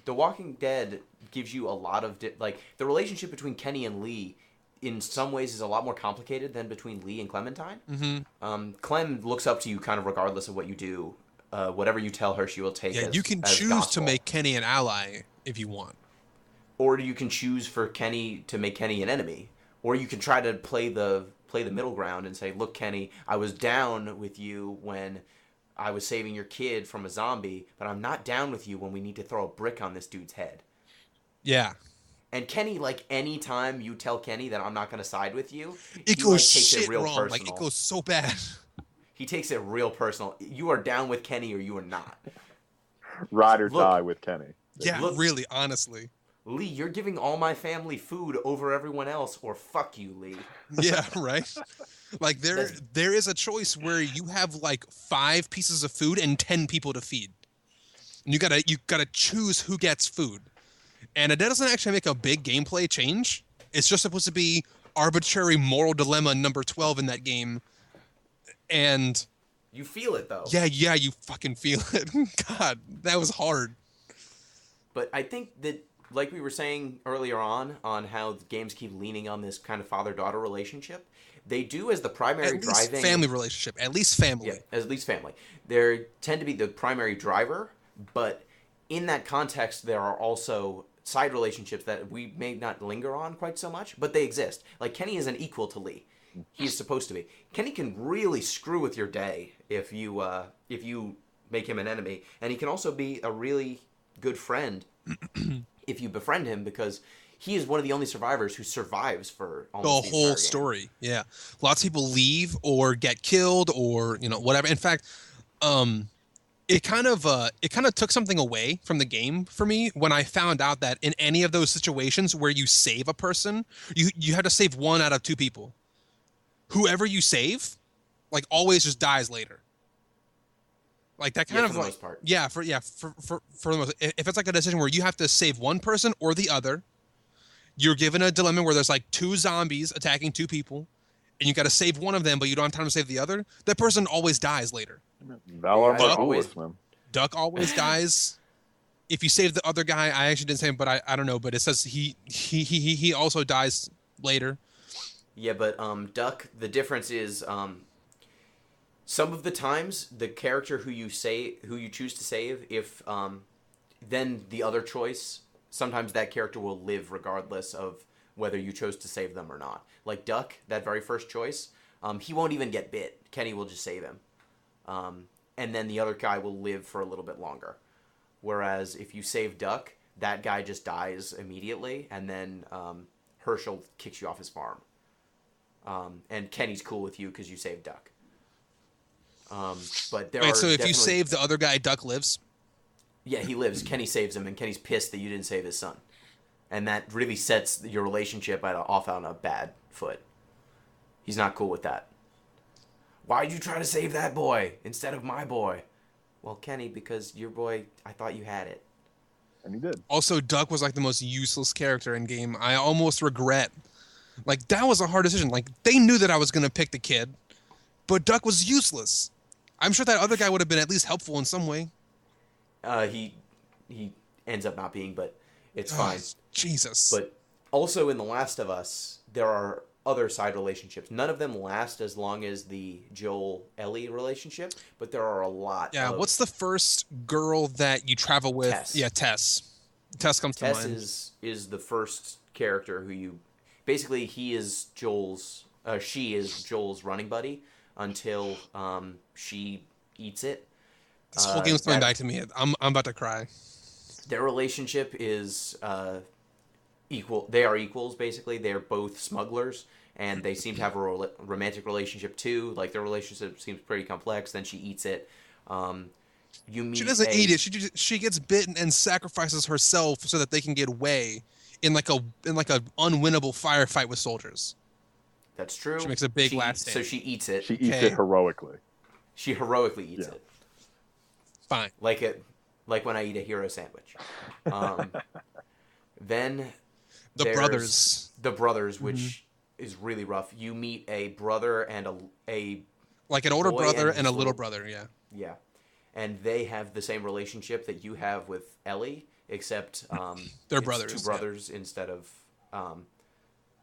The Walking Dead gives you a lot of the relationship between Kenny and Lee in some ways is a lot more complicated than between Lee and Clementine. Mm-hmm. Clem looks up to you kind of regardless of what you do. Whatever you tell her, she will take. Yeah, you can choose gospel. to make Kenny an ally if you want, or you can choose for Kenny to make Kenny an enemy, or you can try to play the middle ground and say, "Look, Kenny, I was down with you when I was saving your kid from a zombie, but I'm not down with you when we need to throw a brick on this dude's head." Yeah. And Kenny, like, any time you tell Kenny that I'm not going to side with you, it goes shit wrong. Personal. Like, it goes so bad. He takes it real personal. You are down with Kenny or you are not. Ride or die with Kenny. Yeah, really, honestly. Lee, you're giving all my family food over everyone else, or fuck you, Lee. Yeah, right? Like, there is a choice where you have, like, 5 pieces of food and 10 people to feed. And you gotta choose who gets food. And it doesn't actually make a big gameplay change. It's just supposed to be arbitrary moral dilemma number 12 in that game. And you feel it, though. Yeah, you fucking feel it. God, that was hard. But I think that, like we were saying earlier on how the games keep leaning on this kind of father-daughter relationship, they do as the primary driving... family relationship. At least family. Yeah, at least family. They tend to be the primary driver, but in that context, there are also side relationships that we may not linger on quite so much, but they exist. Like, Kenny is an equal to Lee. He is supposed to be. Kenny can really screw with your day if you make him an enemy, and he can also be a really good friend if you befriend him, because he is one of the only survivors who survives for almost the whole story. Yeah, lots of people leave or get killed or whatever. In fact, it kind of took something away from the game for me when I found out that in any of those situations where you save a person, you have to save 1 out of 2 people. Whoever you save, like, always just dies later. Like, that kind of, for the most part. Yeah, for the most. If it's like a decision where you have to save one person or the other, you're given a dilemma where there's like 2 zombies attacking 2 people, and you got to save one of them, but you don't have time to save the other, that person always dies later. Valar Yeah, Morghulis, man. Duck always dies. If you save the other guy, I actually didn't say him, but I don't know, but it says he also dies later. Yeah, but Duck. The difference is some of the times the character who you choose to save, if then the other choice, sometimes that character will live regardless of whether you chose to save them or not. Like Duck, that very first choice, he won't even get bit. Kenny will just save him, and then the other guy will live for a little bit longer. Whereas if you save Duck, that guy just dies immediately, and then Herschel kicks you off his farm. And Kenny's cool with you because you saved Duck. But there are So if you definitely- save the other guy, Duck lives? yeah, he lives. Kenny saves him, and Kenny's pissed that you didn't save his son, and that really sets your relationship off on a bad foot. He's not cool with that. Why'd you try to save that boy instead of my boy? Well, Kenny, because your boy, I thought you had it. And he did. Also, Duck was like the most useless character in game. I almost regret. Like, that was a hard decision. Like, they knew that I was going to pick the kid, but Duck was useless. I'm sure that other guy would have been at least helpful in some way. He ends up not being, but it's fine. Jesus. But also in The Last of Us, there are other side relationships. None of them last as long as the Joel-Ellie relationship, but there are a lot. Yeah, of... what's the first girl that you travel with? Tess. Yeah, Tess. Tess comes to Tess mind. is the first character who you... Basically, he is Joel's... she is Joel's running buddy until she eats it. This whole game's coming back to me. I'm about to cry. Their relationship is equal. They are equals, basically. They're both smugglers, and they seem to have a romantic relationship, too. Like, their relationship seems pretty complex. Then she eats it. You meet She doesn't eat it. She gets bitten and sacrifices herself so that they can get away in like a unwinnable firefight with soldiers. That's true. She makes a big last stand. So she eats it. She eats Okay. it heroically. She heroically eats Yeah. it. Fine. Like when I eat a hero sandwich. Then The there's brothers. The brothers, which is really rough. You meet a brother and a Like an older boy brother and and a his little little- brother, yeah. yeah, and they have the same relationship that you have with Ellie, except They're it's brothers, two yeah. brothers instead of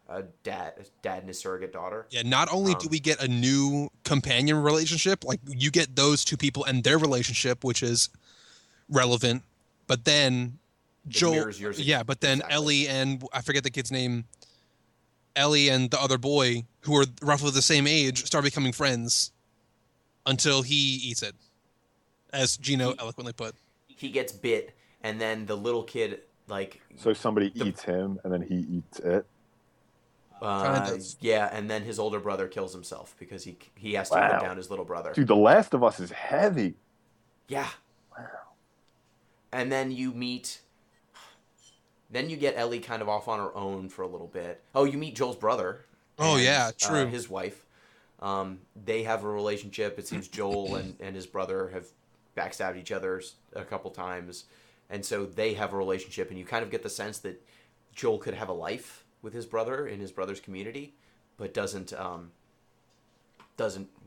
a dad and his surrogate daughter. Yeah, not only do we get a new companion relationship, like you get those two people and their relationship, which is relevant, but then Joel, mirrors yours yeah, but then exactly. Ellie and I forget the kid's name, Ellie and the other boy, who are roughly the same age, start becoming friends until he eats it, as Gino eloquently put. He gets bit, and then the little kid So somebody eats him, and then he eats it. Kind of. yeah, and then his older brother kills himself because he has to Wow. put down his little brother. Dude, The Last of Us is heavy. Yeah. Wow. And then you meet. Then you get Ellie kind of off on her own for a little bit. Oh, you meet Joel's brother. Oh, and, yeah, true. His wife. They have a relationship. It seems Joel and his brother have backstabbed each other a couple times. And so they have a relationship, and you kind of get the sense that Joel could have a life with his brother in his brother's community, but doesn't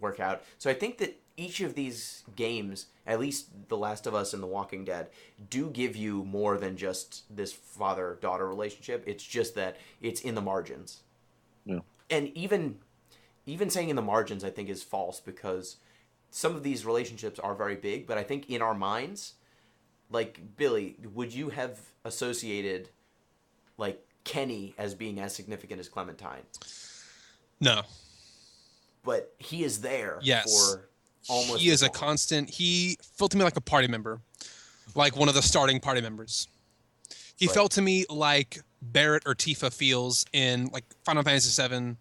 work out. So I think that each of these games, at least The Last of Us and The Walking Dead, do give you more than just this father-daughter relationship. It's just that it's in the margins. Yeah. And even saying in the margins, I think, is false, because some of these relationships are very big, but I think in our minds, like, Billy, would you have associated, like, Kenny as being as significant as Clementine? No. But he is there Yes. for almost He is as a long. constant. He felt to me like a party member, like one of the starting party members. He Right. felt to me like Barrett or Tifa feels in like Final Fantasy VII.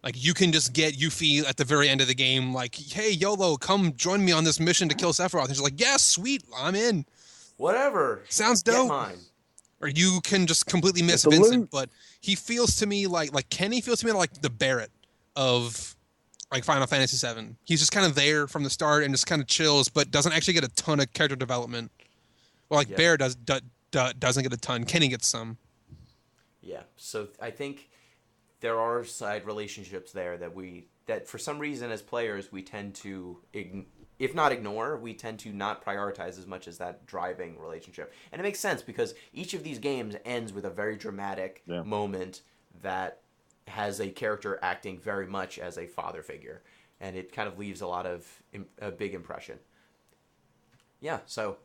Like you can just get Yuffie at the very end of the game, like, "Hey YOLO, come join me on this mission to kill Sephiroth." And she's like, "Yeah, sweet, I'm in. Whatever. Sounds Get dope." mine. Or you can just completely miss Get the Vincent, loot. but he feels to me like Kenny feels to me like the Barrett of like Final Fantasy VII. He's just kind of there from the start and just kind of chills, but doesn't actually get a ton of character development. Well, like Yeah. Barrett doesn't get a ton. Kenny gets some. Yeah. So I think there are side relationships there that for some reason as players we tend to if not ignore, we tend to not prioritize as much as that driving relationship. And it makes sense because each of these games ends with a very dramatic moment that has a character acting very much as a father figure, and it kind of leaves a big impression. Yeah, so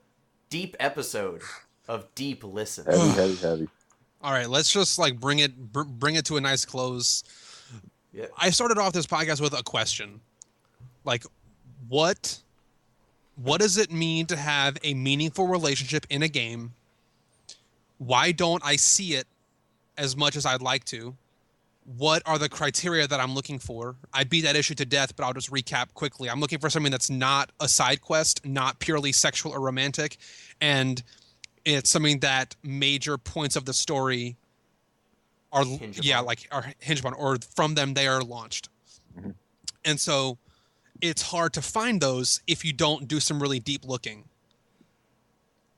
deep episode of Deep Listens. Heavy. All right, let's just like bring it to a nice close. Yeah. I started off this podcast with a question. Like, what does it mean to have a meaningful relationship in a game? Why don't I see it as much as I'd like to? What are the criteria that I'm looking for? I beat that issue to death, but I'll just recap quickly. I'm looking for something that's not a side quest, not purely sexual or romantic, and it's something that major points of the story are hinge upon, or from them they are launched. Mm-hmm. And so it's hard to find those if you don't do some really deep looking.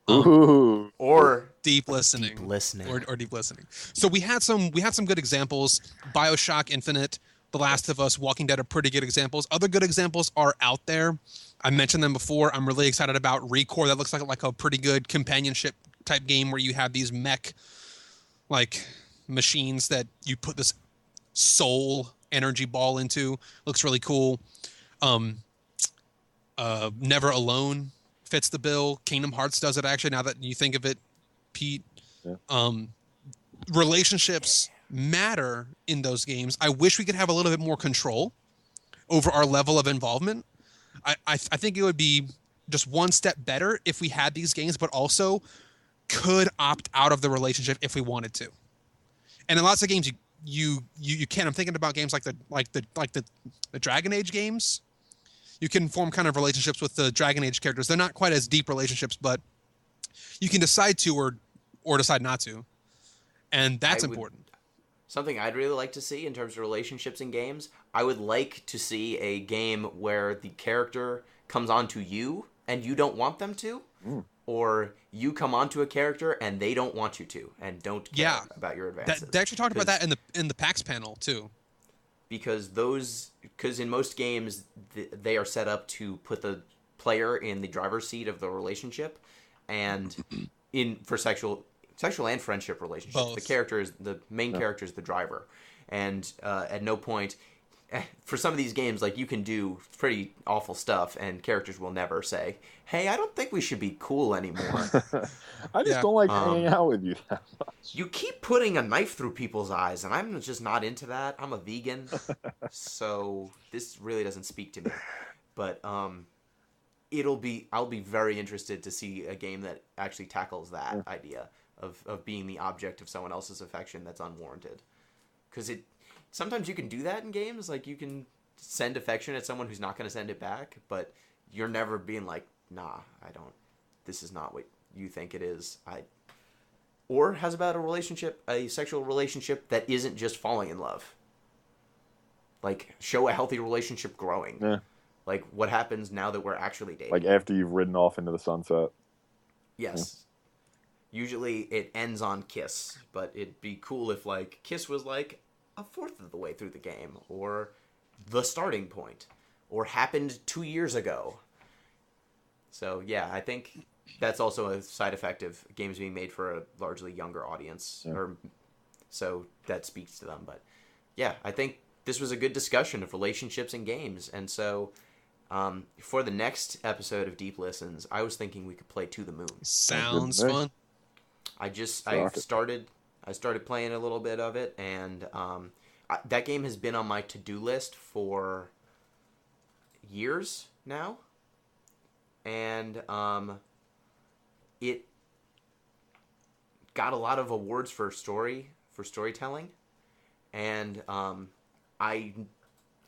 Ooh. Or deep listening. Or deep listening. So we had some good examples. BioShock Infinite, The Last of Us, Walking Dead are pretty good examples. Other good examples are out there. I mentioned them before. I'm really excited about Recore. That looks like a pretty good companionship type game where you have these mech like machines that you put this soul energy ball into. Looks really cool. Never Alone fits the bill. Kingdom Hearts does it, actually, now that you think of it, Pete. Yeah. Relationships matter in those games. I wish we could have a little bit more control over our level of involvement. I think it would be just one step better if we had these games, but also could opt out of the relationship if we wanted to. And in lots of games, you can. I'm thinking about games like the Dragon Age games. You can form kind of relationships with the Dragon Age characters. They're not quite as deep relationships, but you can decide to or decide not to, and that's important. Something I'd really like to see in terms of relationships in games, I would like to see a game where the character comes onto you and you don't want them to, or you come onto a character and they don't want you to and don't care about your advances. They actually talked about that in the PAX panel too. Because in most games they are set up to put the player in the driver's seat of the relationship, and for sexual and friendship relationships, both. The main character is the driver, and at no point for some of these games, like, you can do pretty awful stuff and characters will never say, hey, I don't think we should be cool anymore. I just don't like hanging out with you that much. You keep putting a knife through people's eyes, and I'm just not into that. I'm a vegan, so this really doesn't speak to me. But I'll be very interested to see a game that actually tackles that idea of being the object of someone else's affection that's unwarranted. Because sometimes you can do that in games, like you can send affection at someone who's not going to send it back, but you're never being like, nah, I don't, this is not what you think it is. Or has about a sexual relationship that isn't just falling in love. Like, show a healthy relationship growing. Yeah. Like, what happens now that we're actually dating? Like, after you've ridden off into the sunset. Yes. Yeah. Usually it ends on kiss, but it'd be cool if, like, kiss was, like, a fourth of the way through the game, or the starting point, or happened 2 years ago. So, yeah, I think that's also a side effect of games being made for a largely younger audience, so that speaks to them. But, yeah, I think this was a good discussion of relationships in games, and so for the next episode of Deep Listens, I was thinking we could play To the Moon. Sounds fun. I started playing a little bit of it, and that game has been on my to-do list for years now, and it got a lot of awards for storytelling, and I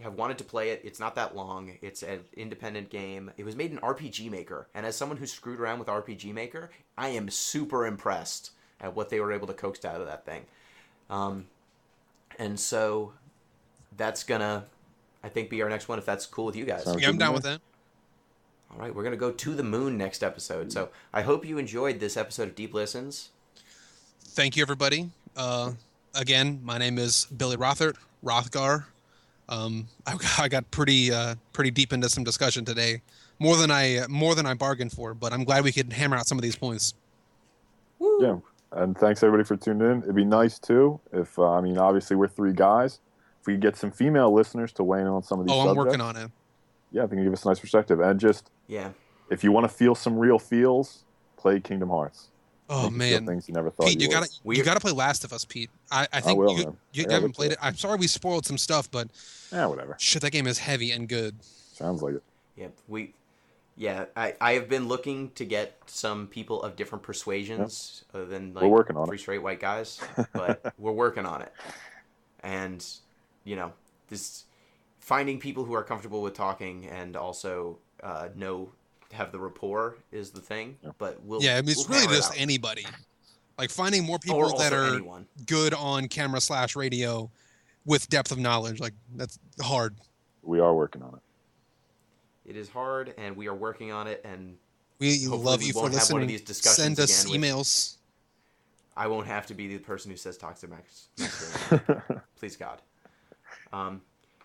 have wanted to play it. It's not that long. It's an independent game. It was made in RPG Maker, and as someone who's screwed around with RPG Maker, I am super impressed at what they were able to coax out of that thing. And so that's gonna, I think, be our next one, if that's cool with you guys. Yeah, I'm down with that. All right, we're going to go to the moon next episode. So I hope you enjoyed this episode of Deep Listens. Thank you, everybody. Again, my name is Billy Rothgar. I got pretty deep into some discussion today, more than I bargained for. But I'm glad we could hammer out some of these points. Woo. Yeah, and thanks everybody for tuning in. It'd be nice too if I mean, obviously we're three guys. If we could get some female listeners to weigh in on some of these Oh, subjects, I'm working on it. yeah, I think it give us a nice perspective. And just Yeah. if you want to feel some real feels, play Kingdom Hearts. Oh Make you feel man, things you never thought Pete, you would. you gotta play Last of Us, Pete. I think will, you man. you I haven't look played to it. I'm sorry we spoiled some stuff, but Yeah, whatever. shit, that game is heavy and good. Sounds like it. Yep. I have been looking to get some people of different persuasions other than like We're working on three it. straight white guys, but we're working on it. And this finding people who are comfortable with talking and also have the rapport is the thing. Yeah. But we'll Yeah, I mean, it's we'll really hammer it just out. anybody. Like finding more Or people also that are anyone. good on camera / radio with depth of knowledge. Like that's hard. We are working on it. It is hard, and we are working on it. And We hopefully love we you for won't have one of listening. these discussions Send us again with- emails. I won't have to be the person who says talk to Max. Please God.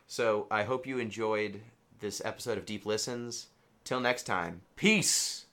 So I hope you enjoyed this episode of Deep Listens. Till next time, peace.